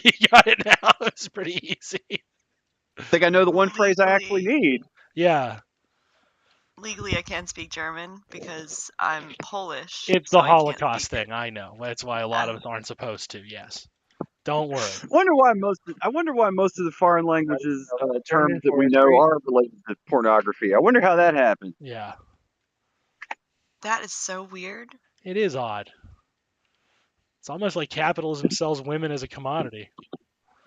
you got it now. It's pretty easy. I think I know the one phrase I actually need. Yeah. Legally, I can't speak German because I'm Polish. It's the Holocaust thing. I know. That's why a lot of us aren't supposed to. Yes. Don't worry. I wonder why most of the foreign languages terms that we know are related to pornography. I wonder how that happened. Yeah. That is so weird. It is odd. It's almost like capitalism sells women as a commodity.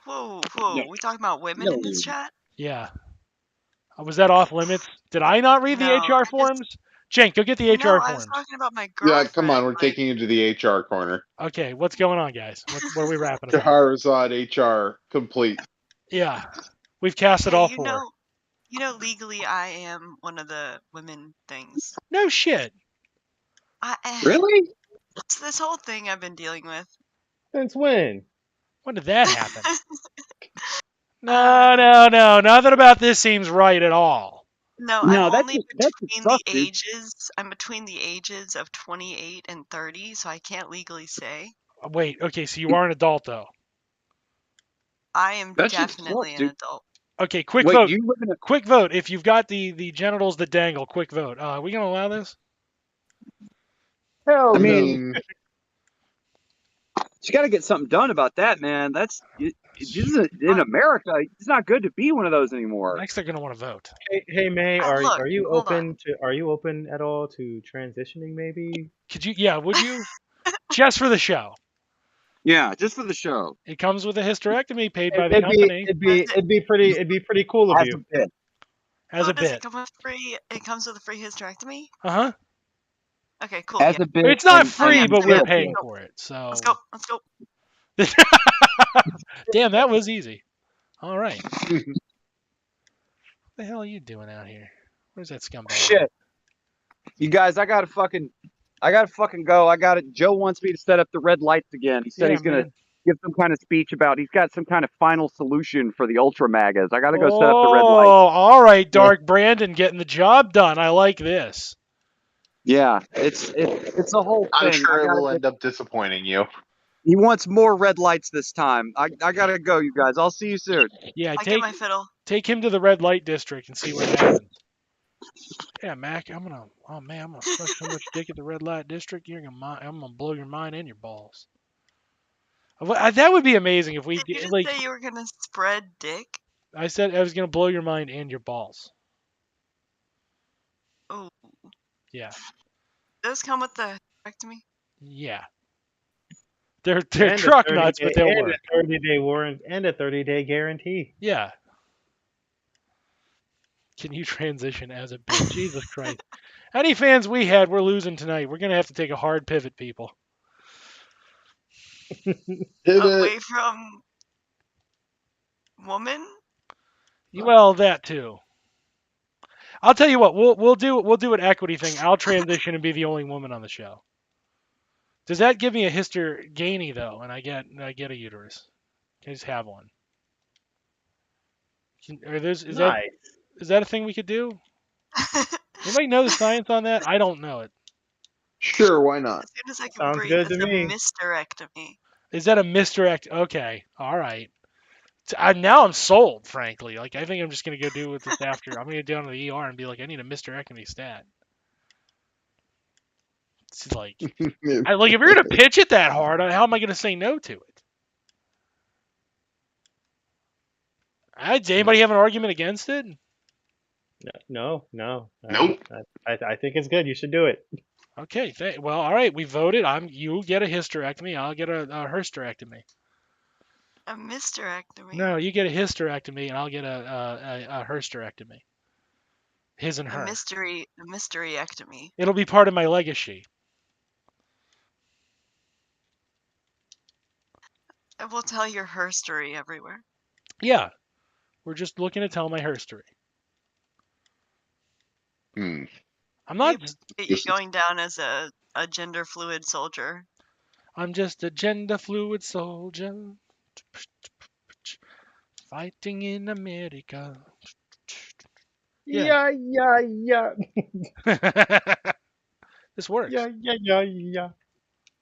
Whoa. We talking about women in this chat? Yeah. Was that off limits? Did I not read the HR forms? Cenk, go get the HR forms. I was talking about my girlfriend. Yeah, come on, we're taking you to the HR corner. Okay, what's going on, guys? What are we wrapping up? Shahrazad HR complete. Yeah, we've casted all 4. Legally, I am one of the women things. No shit. Really? It's this whole thing I've been dealing with. Since when? When did that happen? No. Nothing about this seems right at all. No, I'm only between the ages. I'm between the ages of 28 and 30, so I can't legally say. Wait, okay, so you are an adult though. I am definitely an adult. Okay, quick vote. Quick vote. If you've got the genitals that dangle, quick vote. Are we gonna allow this? Hell, I mean, you got to get something done about that, man. In America, it's not good to be one of those anymore. Next, they're gonna want to vote. Hey May, are you open at all to transitioning? Maybe. Could you? Yeah, would you? Just for the show. Yeah, just for the show. It comes with a hysterectomy paid by the company. It'd be pretty cool of you. As a bit. It comes with a free hysterectomy? Uh-huh. Okay, cool. As a bit. It's not free, but we're paying for it. So Let's go. Damn, that was easy. All right. What the hell are you doing out here? Where's that scumbag? Shit. You guys, I gotta fucking go. Joe wants me to set up the red lights again. He said he's gonna give some kind of speech about he's got some kind of final solution for the ultra magas. I gotta go set up the red lights. Oh, all right, Dark Brandon getting the job done. I like this. Yeah, it's a whole thing. I'm sure it will end up disappointing you. He wants more red lights this time. I gotta go, you guys. I'll see you soon. Yeah, I get my fiddle. take him to the red light district and see what happens. Yeah, Mac, I'm gonna suck so much dick at the red light district. I'm gonna blow your mind and your balls. That would be amazing if we Did you did. just Like say you were gonna spread dick? I said, I was gonna blow your mind and your balls. Oh, Yeah, those come with the hysterectomy? yeah. They're And truck a 30 nuts, day, but they'll and work. a 30-day warrant and a 30-day guarantee. Yeah. Can you transition as a bitch? Jesus Christ. Any fans we had, we're losing tonight. We're gonna have to take a hard pivot, people. Away from woman? Well, that too. I'll tell you what. We'll do an equity thing. I'll transition and be the only woman on the show. Does that give me a hystergamy though, and I get a uterus? Can I just have one? Nice. Is that a thing we could do? Anybody know the science on that? I don't know it. Sure, why not? As soon as I can Sounds breathe, good to it's a me. hysterectomy. Is that a misdirect? Okay, all right. Now I'm sold, frankly. Like I think I'm just gonna go do with this after. I'm gonna go down to the ER and be like, I need a hysterectomy stat. It's like, if you're gonna pitch it that hard, how am I gonna say no to it? Does anybody have an argument against it? No. Nope. I think it's good. You should do it. Okay. Well, all right. We voted. You get a hysterectomy. I'll get a hysterectomy. A hysterectomy. No, you get a hysterectomy, and I'll get a hysterectomy. His and her. A mysteryectomy. It'll be part of my legacy. I will tell your her story everywhere. Yeah. We're just looking to tell my herstory. Hmm. I'm not. You're going down as a gender fluid soldier. I'm just a gender fluid soldier fighting in America. Yeah. This works. Yeah.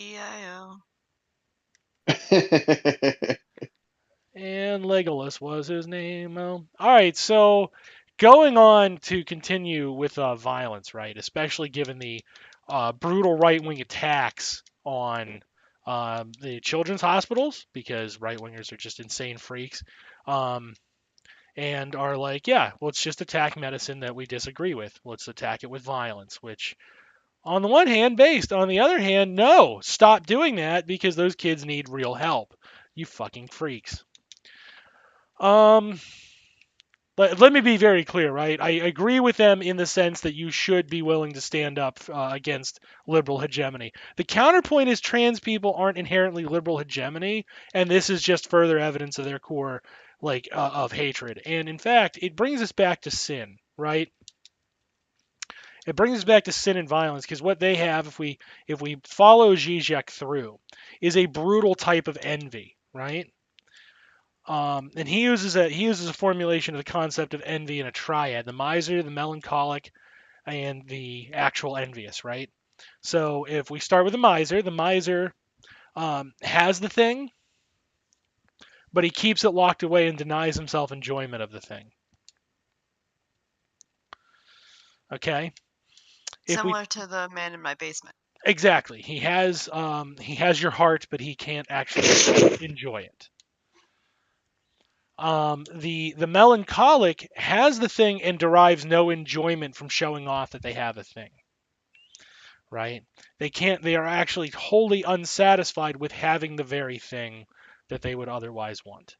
EIO. And Legolas was his name. All right, so going on to continue with violence, right? Especially given the brutal right-wing attacks on the children's hospitals, because right-wingers are just insane freaks, and are like, yeah, let's just attack medicine that we disagree with. Let's attack it with violence, which on the one hand, based. On the other hand, no, stop doing that because those kids need real help. You fucking freaks. Let me be very clear, right? I agree with them in the sense that you should be willing to stand up against liberal hegemony. The counterpoint is trans people aren't inherently liberal hegemony, and this is just further evidence of their core, of hatred. And in fact, it brings us back to sin, right? It brings us back to sin and violence because what they have, if we follow Zizek through, is a brutal type of envy, right? And he uses a formulation of the concept of envy in a triad: the miser, the melancholic, and the actual envious, right? So if we start with the miser has the thing, but he keeps it locked away and denies himself enjoyment of the thing. Okay. Similar to the man in my basement. Exactly. He has your heart, but he can't actually enjoy it. The melancholic has the thing and derives no enjoyment from showing off that they have a thing. Right? They are actually wholly unsatisfied with having the very thing that they would otherwise want.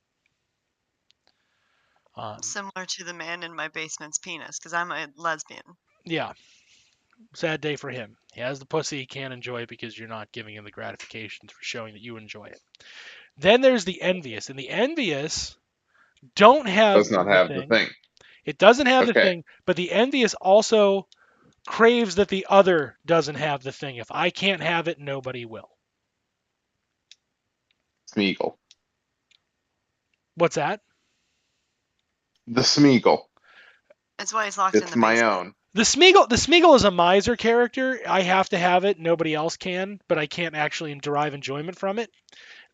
Similar to the man in my basement's penis, because I'm a lesbian. Yeah. Sad day for him. He has the pussy he can't enjoy because you're not giving him the gratifications for showing that you enjoy it. Then there's the envious, and the envious don't have Does not the have the thing. thing. It doesn't have the Okay. thing, but the envious also craves that the other doesn't have the thing. If I can't have it, nobody will. Smeagol. What's that? The Smeagol. That's why he's locked in It's the my basement. own. The Smeagol is a miser character. I have to have it. Nobody else can, but I can't actually derive enjoyment from it.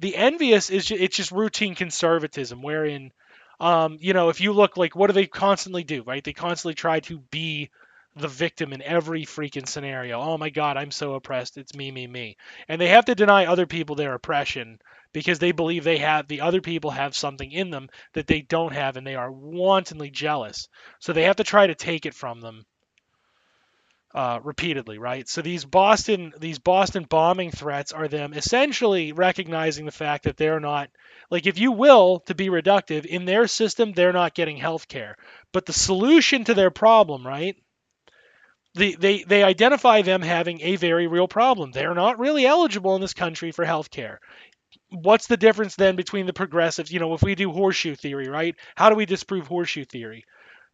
The envious is it's just routine conservatism, wherein, if you look like what do they constantly do, right? They constantly try to be the victim in every freaking scenario. Oh my God, I'm so oppressed. It's me, me, me, and they have to deny other people their oppression because they believe the other people have something in them that they don't have, and they are wantonly jealous. So they have to try to take it from them repeatedly, right? So these Boston bombing threats are them essentially recognizing the fact that they're not, like, if you will, to be reductive, in their system they're not getting health care. But the solution to their problem, right? They identify them having a very real problem. They're not really eligible in this country for health care. What's the difference then between the progressives? If we do horseshoe theory, right? How do we disprove horseshoe theory?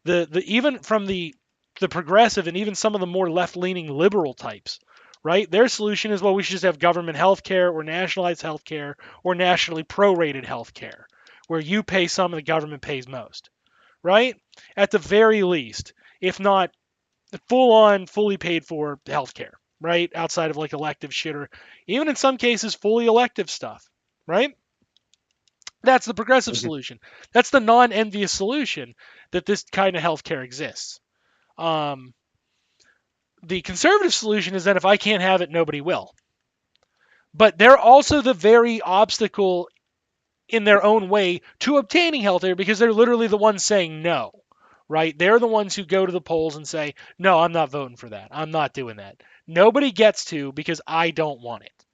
The even from the progressive and even some of the more left-leaning liberal types, right? Their solution is, well, we should just have government health care or nationalized health care or nationally prorated health care, where you pay some and the government pays most, right? At the very least, if not full-on, fully paid for health care, right? Outside of like elective shit or even in some cases fully elective stuff, right? That's the progressive Mhm. solution. That's the non-envious solution that this kind of healthcare exists. Um, the conservative solution is that if I can't have it, nobody will. But they're also the very obstacle in their own way to obtaining healthcare because they're literally the ones saying no, right? They're the ones who go to the polls and say, no, I'm not voting for that. I'm not doing that. Nobody gets to because I don't want it.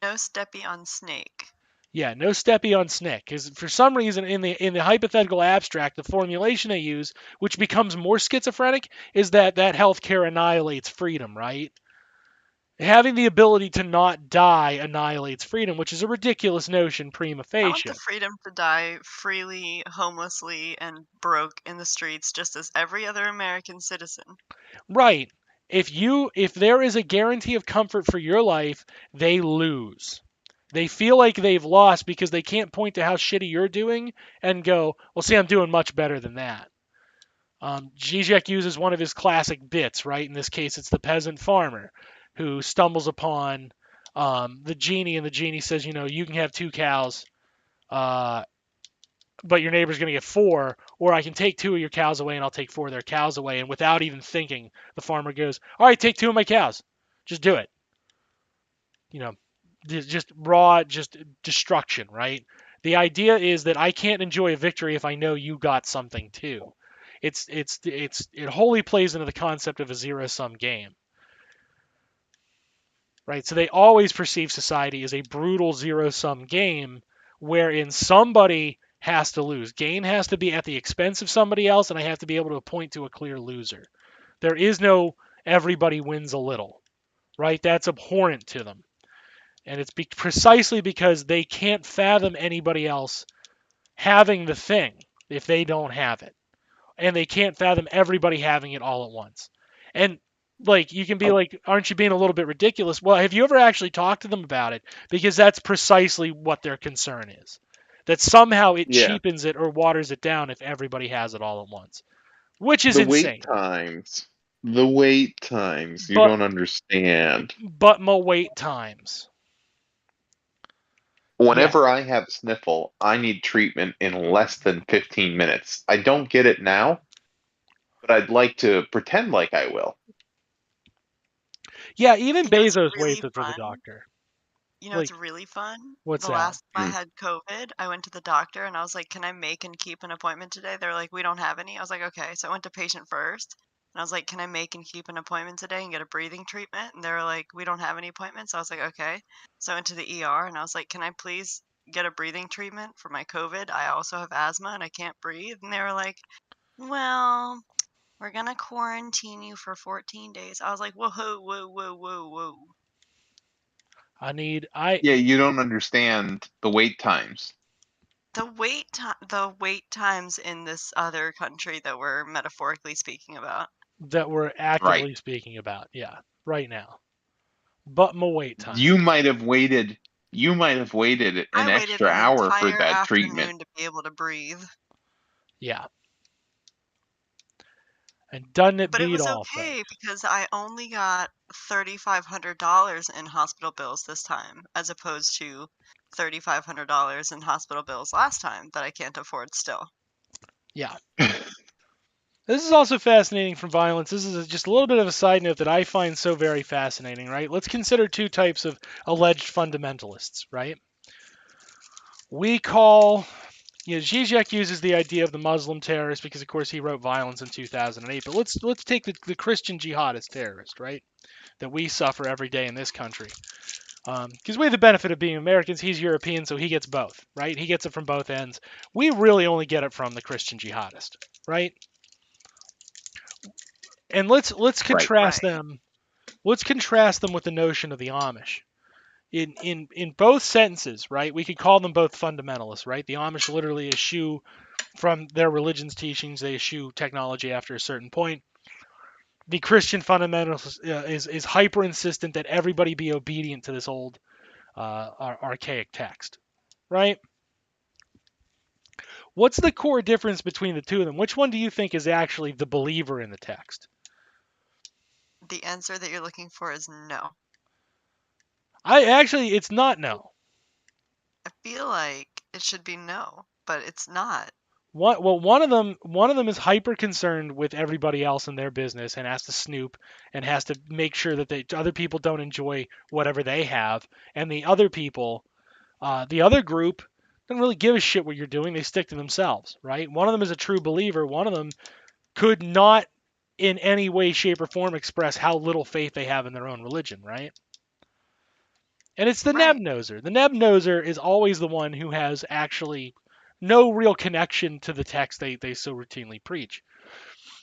No steppy on snake. Yeah, no steppy on snick, because for some reason in the hypothetical abstract, the formulation they use, which becomes more schizophrenic, is that healthcare annihilates freedom, right? Having the ability to not die annihilates freedom, which is a ridiculous notion prima I want the facie. freedom to die freely, homelessly, and broke in the streets just as every other American citizen. Right. If there is a guarantee of comfort for your life, they lose. They feel like they've lost because they can't point to how shitty you're doing and go, well, see, I'm doing much better than that. Zizek uses one of his classic bits, right? In this case, it's the peasant farmer who stumbles upon the genie, and the genie says, you can have 2 cows, uh, but your neighbor's going to get 4, or I can take 2 of your cows away and I'll take 4 of their cows away. And without even thinking, the farmer goes, all right, take 2 of my cows. Just do it. You know, just raw, just destruction, right? The idea is that I can't enjoy a victory if I know you got something too. It wholly plays into the concept of a zero-sum game, right? So they always perceive society as a brutal zero-sum game wherein somebody has to lose. Gain has to be at the expense of somebody else, and I have to be able to point to a clear loser. There is no everybody wins a little, right? That's abhorrent to them. And it's precisely because they can't fathom anybody else having the thing if they don't have it. And they can't fathom everybody having it all at once. And like you can be like, aren't you being a little bit ridiculous? Well, have you ever actually talked to them about it? Because that's precisely what their concern is. That somehow it Yeah. cheapens it or waters it down if everybody has it all at once. Which is The wait insane. times. The wait times. You But don't understand. my wait times. Yeah. Whenever I have a sniffle, I need treatment in less than 15 minutes. I don't get it now, but I'd like to pretend like I will. Yeah, even You know, it's Bezos really waits for the fun. doctor. You know, it's Like, really fun. what's The that? last time I had COVID, I went to the doctor and I was like, "Can I make and keep an appointment today?" They're like, "We don't have any." I was like, "Okay." So I went to patient first and I was like, "Can I make and keep an appointment today and get a breathing treatment?" And they were like, "We don't have any appointments." I was like, "Okay." So I went to the ER and I was like, "Can I please get a breathing treatment for my COVID? I also have asthma and I can't breathe." And they were like, "Well, we're gonna quarantine you for 14 days." I was like, "Whoa, whoa, whoa, whoa, whoa, whoa." Yeah, you don't understand the wait times. The wait times in this other country that we're metaphorically speaking about. That we're Right. actively speaking about. Yeah, right now. But my wait time. You might have waited I an waited extra an hour for entire that treatment. afternoon to be able to breathe. Yeah. And doesn't it But it beat was all okay things? because I only got $3,500 in hospital bills this time, as opposed to $3,500 in hospital bills last time that I can't afford still. Yeah. This is also fascinating from violence. This is just a little bit of a side note that I find so very fascinating, right? Let's consider two types of alleged fundamentalists, right? We call, Zizek uses the idea of the Muslim terrorist because, of course, he wrote Violence in 2008. But let's take the Christian jihadist terrorist, right? That we suffer every day in this country. Because we have the benefit of being Americans. He's European, so he gets both, right? He gets it from both ends. We really only get it from the Christian jihadist, right? And let's contrast Right. them. Let's contrast them with the notion of the Amish. In both sentences, right? We could call them both fundamentalists, right? The Amish literally eschew from their religion's teachings. They eschew technology after a certain point. The Christian fundamentalist is hyper insistent that everybody be obedient to this old archaic text, right? What's the core difference between the two of them? Which one do you think is actually the believer in the text? The answer that you're looking for is no. It's not no. I feel like it should be no, but it's not. One of them is hyper concerned with everybody else in their business and has to snoop and has to make sure that other people don't enjoy whatever they have, and the other people, the other group, don't really give a shit what you're doing. They stick to themselves, right? One of them is a true believer. One of them could not, in any way, shape, or form, express how little faith they have in their own religion, right? And it's the Right. neb-noser. The neb-noser is always the one who has actually no real connection to the text they so routinely preach,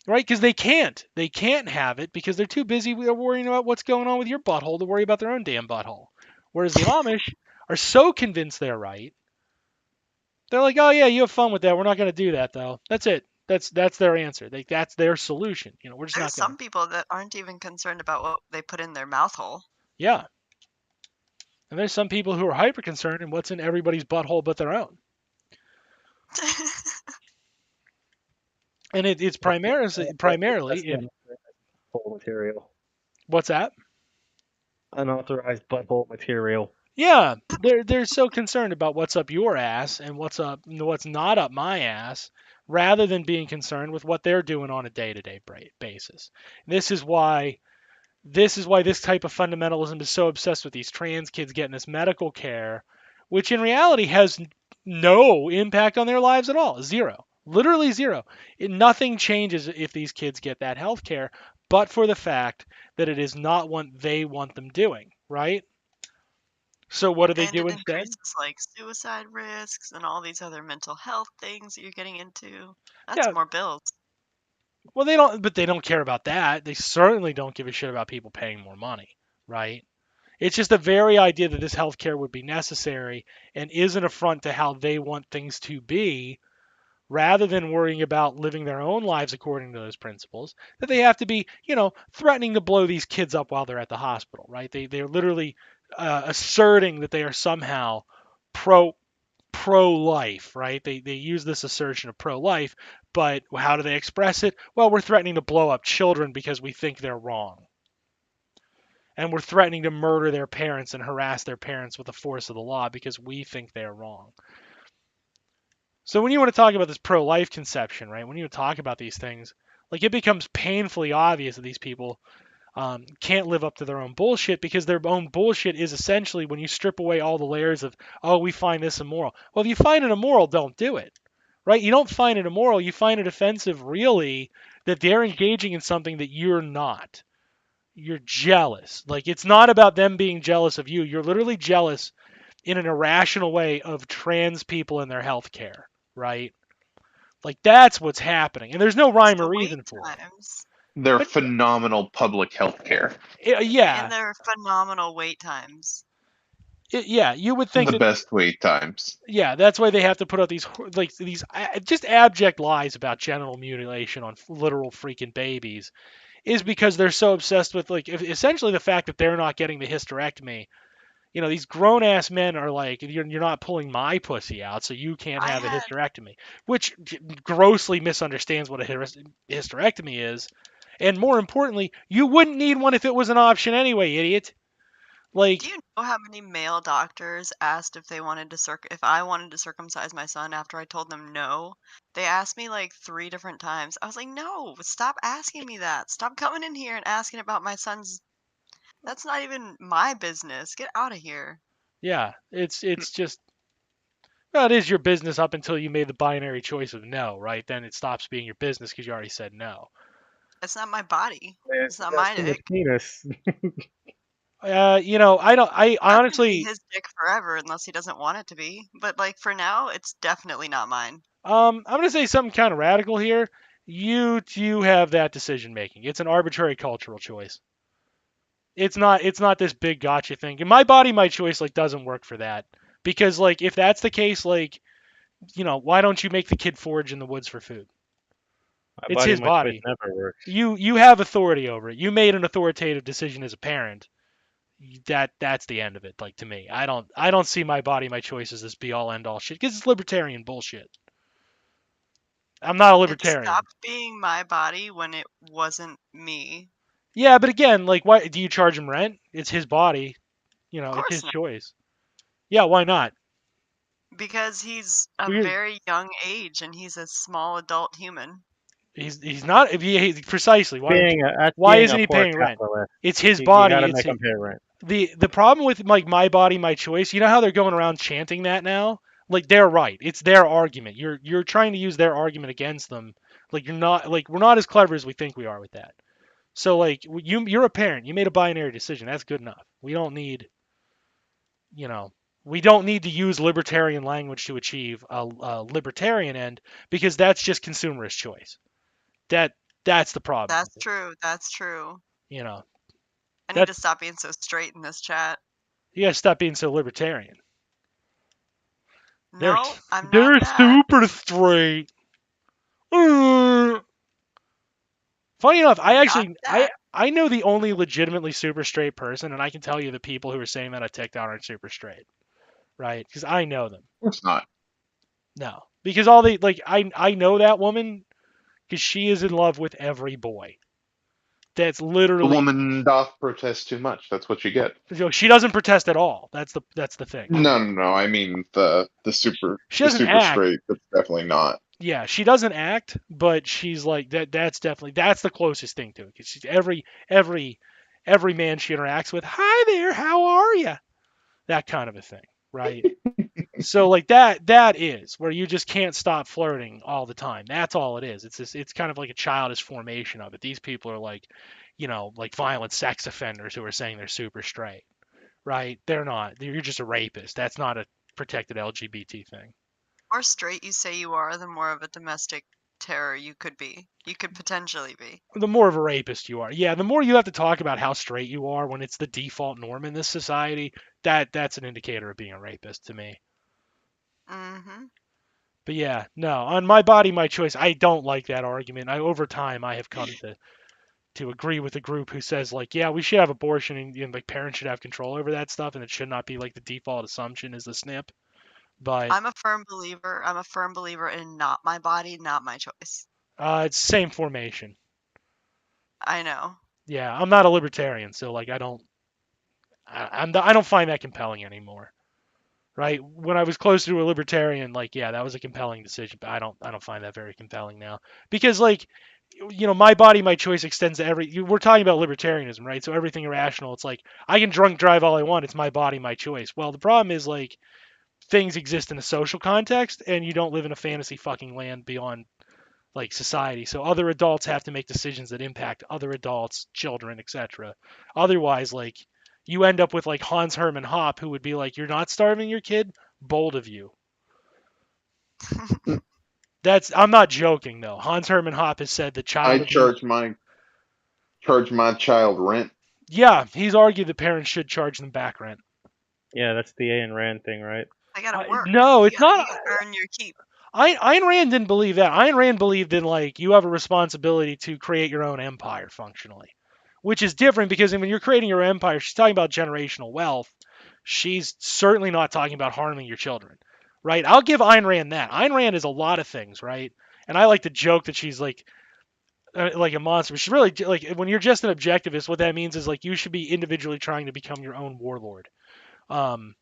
right? Because they can't have it because they're too busy worrying about what's going on with your butthole to worry about their own damn butthole. Whereas the Amish are so convinced they're right, they're like, oh yeah, you have fun with that. We're not going to do that though. That's it. That's their answer. That's their solution. We're just There's not going to. some people that aren't even concerned about what they put in their mouth hole. Yeah. And there's some people who are hyper concerned in what's in everybody's butthole but their own. And it's primarily That's butthole material. what's that? Unauthorized butthole material. Yeah, they're so concerned about what's up your ass and what's not up my ass, rather than being concerned with what they're doing on a day-to-day basis. This is why this type of fundamentalism is so obsessed with these trans kids getting this medical care, which in reality has no impact on their lives at all. Zero. Literally zero. Nothing changes if these kids get that health care, but for the fact that it is not what they want them doing, right? So what do they And do it instead? increases like suicide risks and all these other mental health things that you're getting into. That's Yeah, more bills. well but they don't care about that. They certainly don't give a shit about people paying more money, right? It's just the very idea that this healthcare would be necessary and is an affront to how they want things to be, rather than worrying about living their own lives according to those principles, that they have to be, threatening to blow these kids up while they're at the hospital, right? They're literally asserting that they are somehow pro pro-life, right? They use this assertion of pro-life, but how do they express it? Well, we're threatening to blow up children because we think they're wrong. And we're threatening to murder their parents and harass their parents with the force of the law because we think they're wrong. So when you want to talk about this pro-life conception, right? When you talk about these things, like it becomes painfully obvious that these people can't live up to their own bullshit, because their own bullshit is essentially, when you strip away all the layers of, oh, we find this immoral. Well, if you find it immoral, don't do it, right? You don't find it immoral. You find it offensive, really, that they're engaging in something that you're not. You're jealous. Like, it's not about them being jealous of you. You're literally jealous in an irrational way of trans people and their health care, right? Like, that's what's happening. And there's no It's rhyme or the wait reason for it. times. They're But phenomenal public health care. yeah, And their phenomenal wait times. yeah, you would think The that. best wait times. Yeah, that's why they have to put out these just abject lies about genital mutilation on literal freaking babies, is because they're so obsessed with, like, essentially the fact that they're not getting the hysterectomy these grown ass men are like, you're not pulling my pussy out, so you can't I have a had hysterectomy, which grossly misunderstands what a hysterectomy is. And more importantly, you wouldn't need one if it was an option anyway, idiot. Like, Do you know how many male doctors asked if if I wanted to circumcise my son after I told them no? They asked me like 3 different times. I was like, "No, stop asking me that. Stop coming in here and asking about my son's that's not even my business. Get out of here." yeah, it's just, well, it is your business up until you made the binary choice of no, right? Then it stops being your business because you already said no. It's not my body. It's not That's my too much dick. penis. I don't. I That's gonna be honestly, his dick forever unless he doesn't want it to be. But like for now, it's definitely not mine. I'm gonna say something kind of radical here. You have that decision making. It's an arbitrary cultural choice. It's not this big gotcha thing. And my body, my choice, like, doesn't work for that. Because, like, if that's the case, like, why don't you make the kid forage in the woods for food? My It's body, his my choice body. never works. You have authority over it. You made an authoritative decision as a parent. That's the end of it. Like, to me, I don't see my body, my choice as this be all end all shit, because it's libertarian bullshit. I'm not a It libertarian. stopped being my body when it wasn't me. Yeah, but again, like, why do you charge him rent? It's his body. Of It's course his not. choice. Yeah, why not? Because he's a We're very young age and he's a small adult human. He's not, if precisely, That's why being isn't a he poor paying rent? capitalist. It's his You gotta body. make them pay rent. The problem with, like, my body, my choice. You know how they're going around chanting that now? Like, they're right. It's their argument. You're trying to use their argument against them. Like, you're not, like, we're not as clever as we think we are with that. So, like, you're a parent. You made a binary decision. That's good enough. You know, we don't need to use libertarian language to achieve a libertarian end, because that's just consumerist choice. That that's the problem That's with it. true. That's true. You know, I need that to stop being so straight in this chat. you gotta stop being so libertarian. They're No, I'm not they're that. super straight. Funny enough, Not that. I know the only legitimately super straight person, and I can tell you the people who are saying that on TikTok aren't super straight, right? Because I know them. Of course not. No, because all they, like, I know that woman because she is in love with every boy. That's The literally, woman doth protest too much. That's what you get. she doesn't protest at all. That's the thing. No, no, no. I mean She the doesn't super act. straight. That's definitely not. Yeah, she doesn't act, but she's like that. That's the closest thing to it. Because she's every man she interacts with. Hi there, how are you? That kind of a thing, right? So, like, that is where you just can't stop flirting all the time. That's all it is. It's kind of like a childish formation of it. These people are like, like violent sex offenders who are saying they're super straight, right? They're not. You're just a rapist. That's not a protected LGBT thing. The more straight you say you are, the more of a domestic terror you could be. You could potentially be. The more of a rapist you are. Yeah, the more you have to talk about how straight you are when it's the default norm in this society, that's an indicator of being a rapist to me. Mm-hmm. But yeah, no, on my body, my choice, I don't like that argument. Over time, I have come to agree with a group who says, like, yeah, we should have abortion, and like, parents should have control over that stuff, and it should not be like the default assumption is the snip. But I'm a firm believer. I'm a firm believer in not my body, not my choice. it's same formation. I know. Yeah, I'm not a libertarian, so, like, I don't find that compelling anymore. Right? When I was closer to a libertarian, like, yeah, that was a compelling decision, but I don't find that very compelling now. Because, like, my body, my choice extends to we're talking about libertarianism, right? So everything irrational, it's like, I can drunk drive all I want, it's my body, my choice. Well, the problem is, like, things exist in a social context, and you don't live in a fantasy fucking land beyond, like, society. So other adults have to make decisions that impact other adults, children, etc. Otherwise, like, you end up with, like, Hans Hermann Hoppe, who would be like, "You're not starving your kid? Bold of you." I'm not joking, though. Hans Hermann Hoppe has said that child I abuse. charge my child rent. Yeah, he's argued that parents should charge them back rent. Yeah, that's the Ayn Rand thing, right? I gotta work. No, it's not. You gotta earn your keep. Ayn Rand didn't believe that. Ayn Rand believed in, like, you have a responsibility to create your own empire functionally, which is different because when you're creating your empire, she's talking about generational wealth. she's certainly not talking about harming your children, right? I'll give Ayn Rand that. Ayn Rand is a lot of things, right? And I like to joke that she's like a monster. But she's really like when you're just an objectivist, what that means is like you should be individually trying to become your own warlord. Um,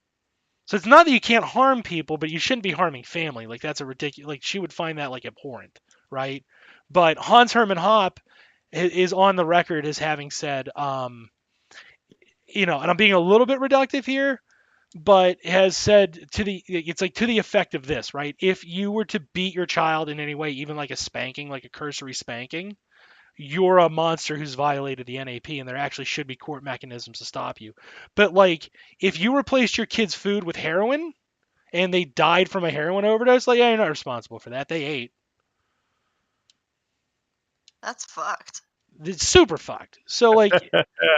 so it's not that you can't harm people, but you shouldn't be harming family. Like that's a ridiculous. Like she would find that like abhorrent, right? But Hans Hermann Hoppe is on the record as having said, and I'm being a little bit reductive here, but has said to the effect of this, right? If you were to beat your child in any way, even like a spanking, like a cursory spanking, you're a monster who's violated the NAP, and there actually should be court mechanisms to stop you. But like, if you replaced your kid's food with heroin and they died from a heroin overdose, like, yeah, you're not responsible for that. They ate. That's fucked. It's super fucked. So like,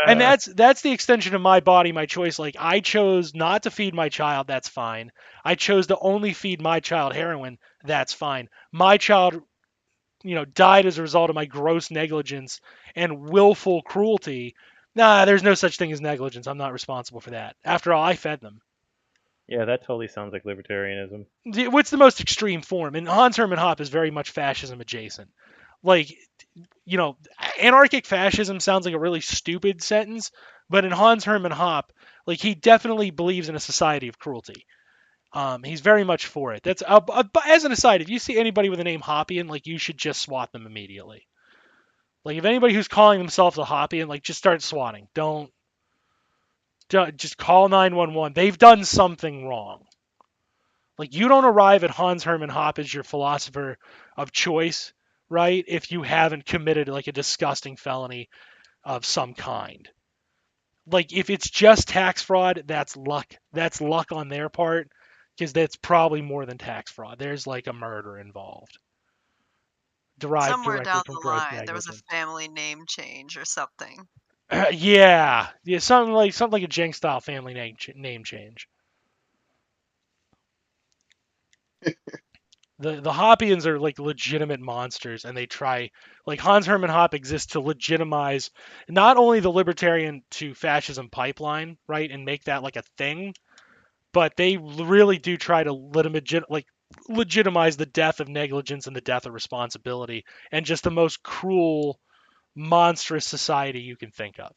and that's the extension of my body, my choice. Like I chose not to feed my child. That's fine. I chose to only feed my child heroin. That's fine. My child, died as a result of my gross negligence and willful cruelty. Nah, there's no such thing as negligence. I'm not responsible for that. After all, I fed them. Yeah, that totally sounds like libertarianism. What's the most extreme form? And Hans Hermann Hoppe is very much fascism adjacent. Like, anarchic fascism sounds like a really stupid sentence, but in Hans Hermann Hoppe, like he definitely believes in a society of cruelty. He's very much for it. That's as an aside, if you see anybody with the name Hoppian, like you should just swat them immediately. Like if anybody who's calling themselves a Hoppian, like just start swatting. Don't just call 911. They've done something wrong. Like you don't arrive at Hans Hermann Hoppe as your philosopher of choice, right? If you haven't committed like a disgusting felony of some kind. Like if it's just tax fraud, that's luck. That's luck on their part because that's probably more than tax fraud. There's like a murder involved. Derived Somewhere directly down from the gross line, there was a negligence. family name change or something. Yeah, something like a Jenks style family name change. The Hoppians are like legitimate monsters, and they try like Hans Hermann Hoppe exists to legitimize not only the libertarian to fascism pipeline, right, and make that like a thing, but they really do try to legitimize the death of negligence and the death of responsibility, and just the most cruel, monstrous society you can think of.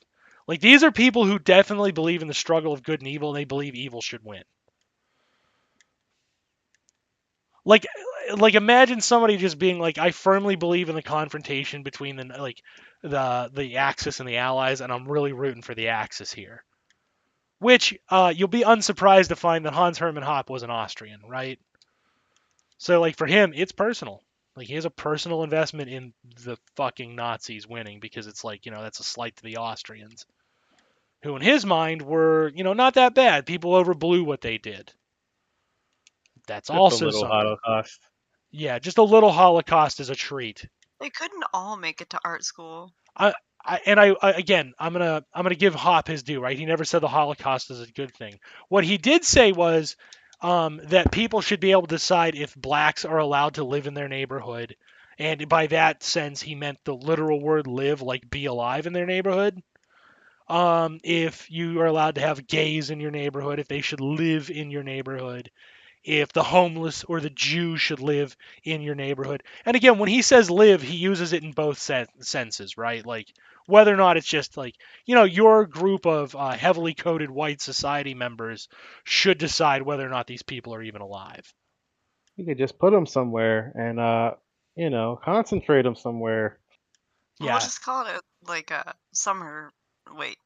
Like these are people who definitely believe in the struggle of good and evil, and they believe evil should win. Like imagine somebody just being like, I firmly believe in the confrontation between the Axis and the Allies, and I'm really rooting for the Axis here. Which you'll be unsurprised to find that Hans Hermann Hoppe was an Austrian, right? So like for him, it's personal. Like he has a personal investment in the fucking Nazis winning because it's like, that's a slight to the Austrians, who in his mind were, not that bad. People overblew what they did. That's Just also a little something. Holocaust. Yeah, just a little Holocaust is a treat. They couldn't all make it to art school. Again, I'm gonna give Hoppe his due, right? He never said the Holocaust is a good thing. What he did say was that people should be able to decide if blacks are allowed to live in their neighborhood, and by that sense, he meant the literal word "live," like be alive in their neighborhood. If you are allowed to have gays in your neighborhood, if they should live in your neighborhood, if the homeless or the Jew should live in your neighborhood. And again, when he says live, he uses it in both senses, right? Like whether or not it's just like, your group of heavily coded white society members should decide whether or not these people are even alive. You could just put them somewhere and concentrate them somewhere. We'll Yeah. just call it like a summer. Wait.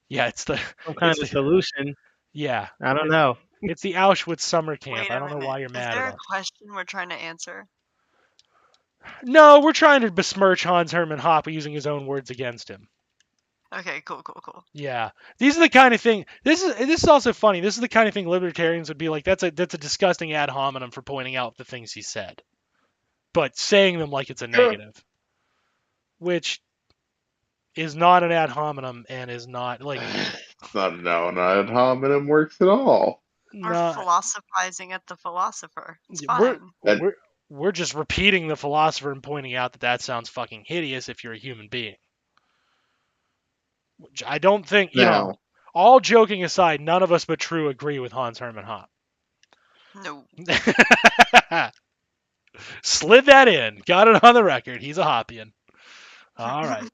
Yeah, it's the Some kind of solution. yeah. I don't know. It's the Auschwitz summer camp. Wait I a don't know minute. why you're Is mad there at a us. question we're trying to answer? No, we're trying to besmirch Hans Hermann Hoppe using his own words against him. Okay, cool. Yeah, these are the kind of thing. This is also funny. This is the kind of thing libertarians would be like. That's a disgusting ad hominem for pointing out the things he said, but saying them like it's a negative, which is not an ad hominem and is not like. It's not an ad hominem works at all. We're philosophizing at the philosopher. It's fine. We're just repeating the philosopher and pointing out that sounds fucking hideous if you're a human being. Which I don't think, Now, All joking aside, none of us but True agree with Hans Hermann Hoppe. No. Slid that in. Got it on the record. He's a Hoppian. All right.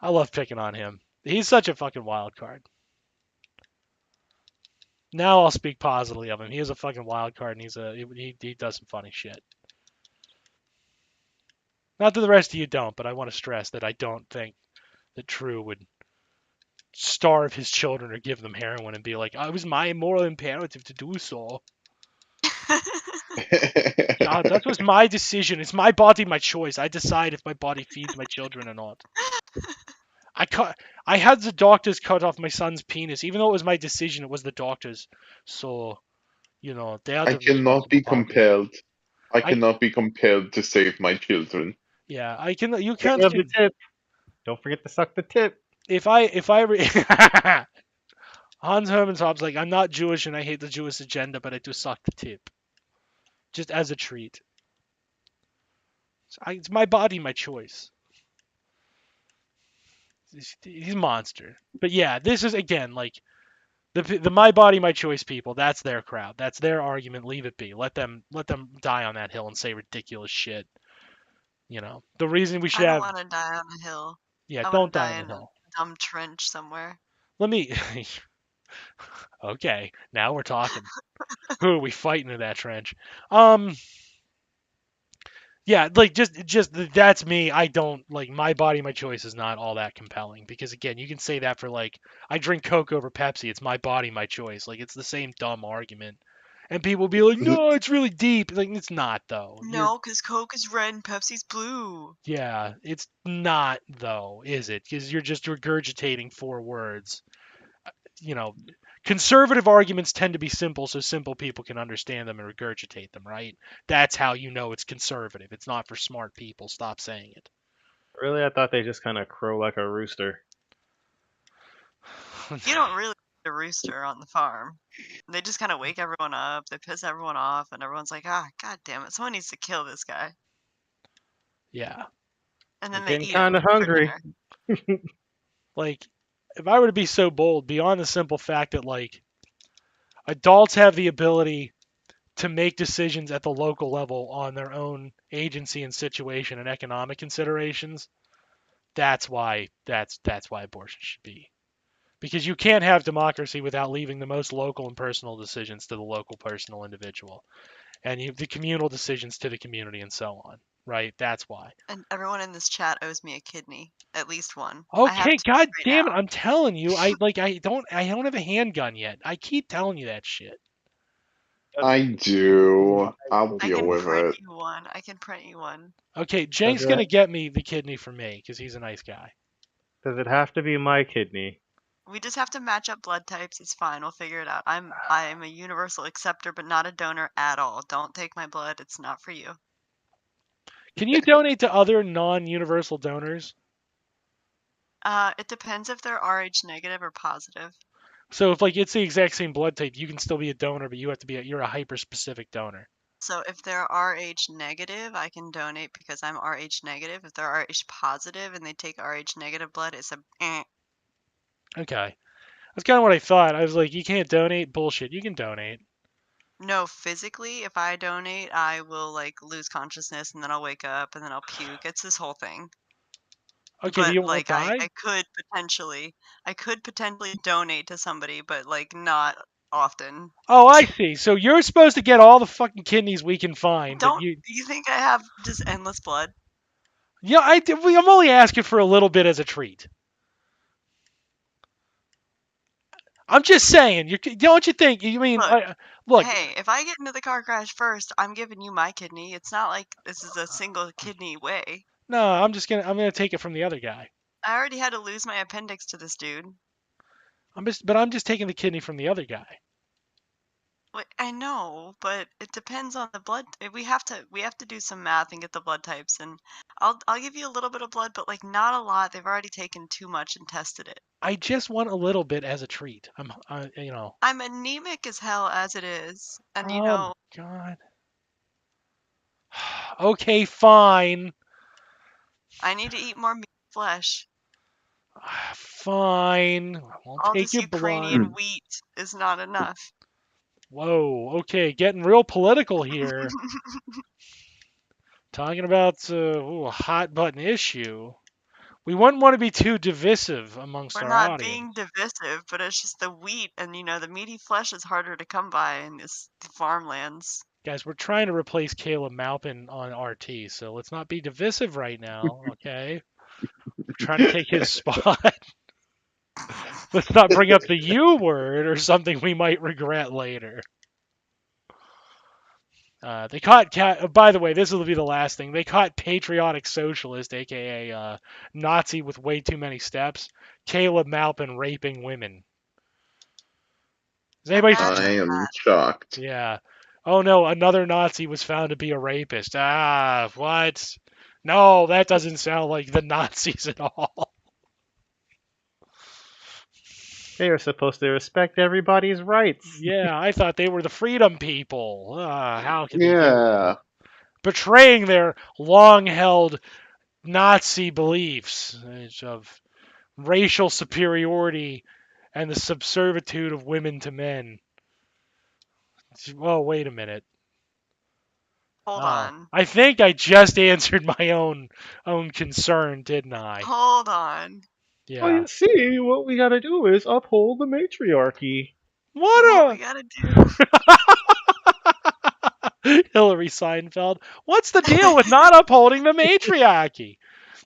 I love picking on him. He's such a fucking wild card. Now I'll speak positively of him. He is a fucking wild card, and he does some funny shit. Not that the rest of you don't, but I want to stress that I don't think that True would starve his children or give them heroin and be like, "Oh, it was my moral imperative to do so. Yeah, that was my decision. It's my body, my choice. I decide if my body feeds my children or not. I had the doctors cut off my son's penis, even though it was my decision. It was the doctors, so they're I the cannot responsible be party. compelled. I I cannot be compelled to save my children. yeah, I can. You Speaking can't. of the tip, don't forget to suck the tip. If Hans Hermann Hoppe's like, I'm not Jewish and I hate the Jewish agenda, but I do suck the tip, just as a treat. It's my body, my choice. He's a monster. But yeah, this is again like the my body, my choice people. That's their crowd. That's their argument. Leave it be. Let them die on that hill and say ridiculous shit. The reason we should I don't have want to die on a hill. yeah, I want don't to die die on the in a hill. dumb trench somewhere. Let me. Okay, now we're talking. Who are we fighting in that trench? Yeah, like just that's me. I don't like my body, my choice is not all that compelling because again, you can say that for like I drink Coke over Pepsi. It's my body, my choice. Like it's the same dumb argument. And people be like, "No, it's really deep." Like it's not though. No, because Coke is red and Pepsi's blue. Yeah, it's not though, is it? Because you're just regurgitating four words. You know, conservative arguments tend to be simple so simple people can understand them and regurgitate them, right? That's how you know it's conservative. It's not for smart people. Stop saying it. Really, I thought they just kind of crow like a rooster. You don't really need a rooster on the farm. They just kind of wake everyone up. They piss everyone off, and everyone's like, "Ah, god damn it! Someone needs to kill this guy." Yeah. And I'm then they getting eat him kind of for hungry. dinner. Like, if I were to be so bold, beyond the simple fact that, like, adults have the ability to make decisions at the local level on their own agency and situation and economic considerations, that's why abortion should be. Because you can't have democracy without leaving the most local and personal decisions to the local personal individual, and the communal decisions to the community, and so on. Right? That's why. And everyone in this chat owes me a kidney, at least one. I have Okay, two god right damn it! now. I'm telling you, I don't have a handgun yet. I keep telling you that shit. I do. I'll I deal can with print it. you one. I can print you one. Okay, Does Jank's gonna get me the kidney for me because he's a nice guy. it have to be my kidney? We just have to match up blood types. It's fine. We'll figure it out. I'm a universal acceptor, but not a donor at all. Don't take my blood. It's not for you. Can you donate to other non-universal donors? It depends if they're Rh negative or positive. So if like it's the exact same blood type, you can still be a donor, but you have to you're a hyper-specific donor. So if they're Rh negative, I can donate because I'm Rh negative. If they're Rh positive and they take Rh negative blood, it's a Okay, that's kind of what I thought. I was like, you can't donate. Bullshit. You can donate. No, physically, if I donate, I will like lose consciousness and then I'll wake up and then I'll puke. It's this whole thing. Okay, but But you won't like I, die. I could potentially donate to somebody, but like not often. Oh, I see. So you're supposed to get all the fucking kidneys we can find, but Don't you think I have just endless blood? yeah, I'm only asking for a little bit as a treat. I'm just saying. Don't you think? You mean Look, look? hey, if I get into the car crash first, I'm giving you my kidney. It's not like this is a single kidney way. No, I'm gonna take it from the other guy. I already had to lose my appendix to this dude. I'm just taking the kidney from the other guy. Wait, I know, but it depends on the blood. We have to do some math and get the blood types, and I'll give you a little bit of blood, but like not a lot. They've already taken too much and tested it. I just want a little bit as a treat. I'm anemic as hell as it is, and Oh my god. Okay, fine. I need to eat more meat flesh. Fine. I won't All take this your Ukrainian blood. wheat is not enough. Whoa. Okay, getting real political here. Talking about a hot button issue. We wouldn't want to be too divisive amongst We're our not audience. being divisive, but it's just the wheat, and the meaty flesh is harder to come by in this farmlands. Guys, we're trying to replace Caleb Maupin on RT, so let's not be divisive right now, okay? We're trying to take his spot. Let's not bring up the U word or something we might regret later. They caught, by the way, this will be the last thing. They caught patriotic socialist, aka Nazi with way too many steps, Caleb Maupin raping women. Is anybody? I Imagine am that. shocked. Yeah. Oh no, another Nazi was found to be a rapist. Ah, what? No, that doesn't sound like the Nazis at all. They are supposed to respect everybody's rights. Yeah, I thought they were the freedom people. How could they do Yeah. that? Betraying their long-held Nazi beliefs of racial superiority and the subservitude of women to men. Oh, wait a minute. Hold on. I think I just answered my own concern, didn't I? Hold on. Well, Yeah. you see, what we gotta do is uphold the matriarchy. What we What gotta do. a Hillary Seinfeld. What's the deal with not upholding the matriarchy?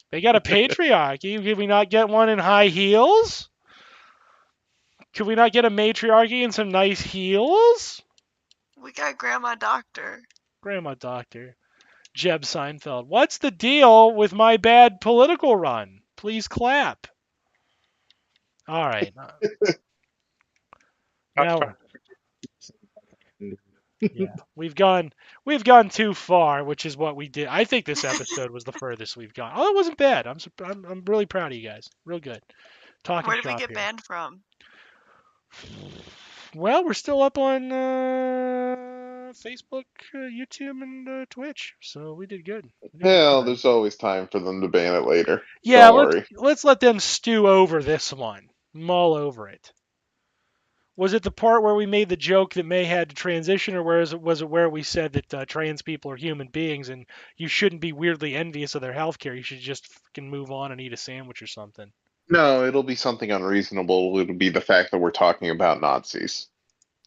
They got a patriarchy. Could we not get one in high heels? Could we not get a matriarchy in some nice heels? We got Grandma Doctor. Grandma Doctor. Jeb Seinfeld. What's the deal with my bad political run? Please clap. All right. Now, yeah, we've gone too far, which is what we did. I think this episode was the furthest we've gone. Oh, it wasn't bad. I'm really proud of you guys. Real good. Talking Where did we shop get here. banned from? Well, we're still up on Facebook, YouTube, and Twitch, so we did good. Hell, there's always time for them to ban it later. Yeah, Don't worry. let's let them stew over this one, mull over it. Was it the part where we made the joke that May had to transition, or was it where we said that trans people are human beings and you shouldn't be weirdly envious of their healthcare? You should just fucking move on and eat a sandwich or something. No, it'll be something unreasonable. It'll be the fact that we're talking about Nazis.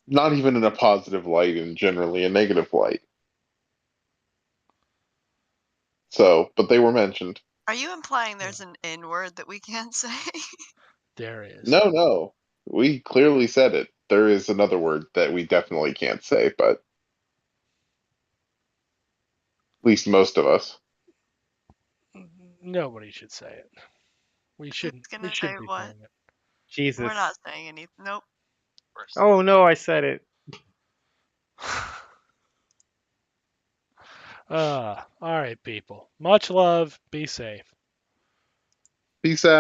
Not even in a positive light, and generally a negative light. So, but they were mentioned. Are you implying there's an N word that we can't say? There is. No. We clearly said it. There is another word that we definitely can't say, but at least most of us. Nobody should say it. We shouldn't. It's gonna We say shouldn't be what? saying it. Jesus. We're not saying anything. Nope. Oh no, I said it. All right, people. Much love. Be safe. Peace out.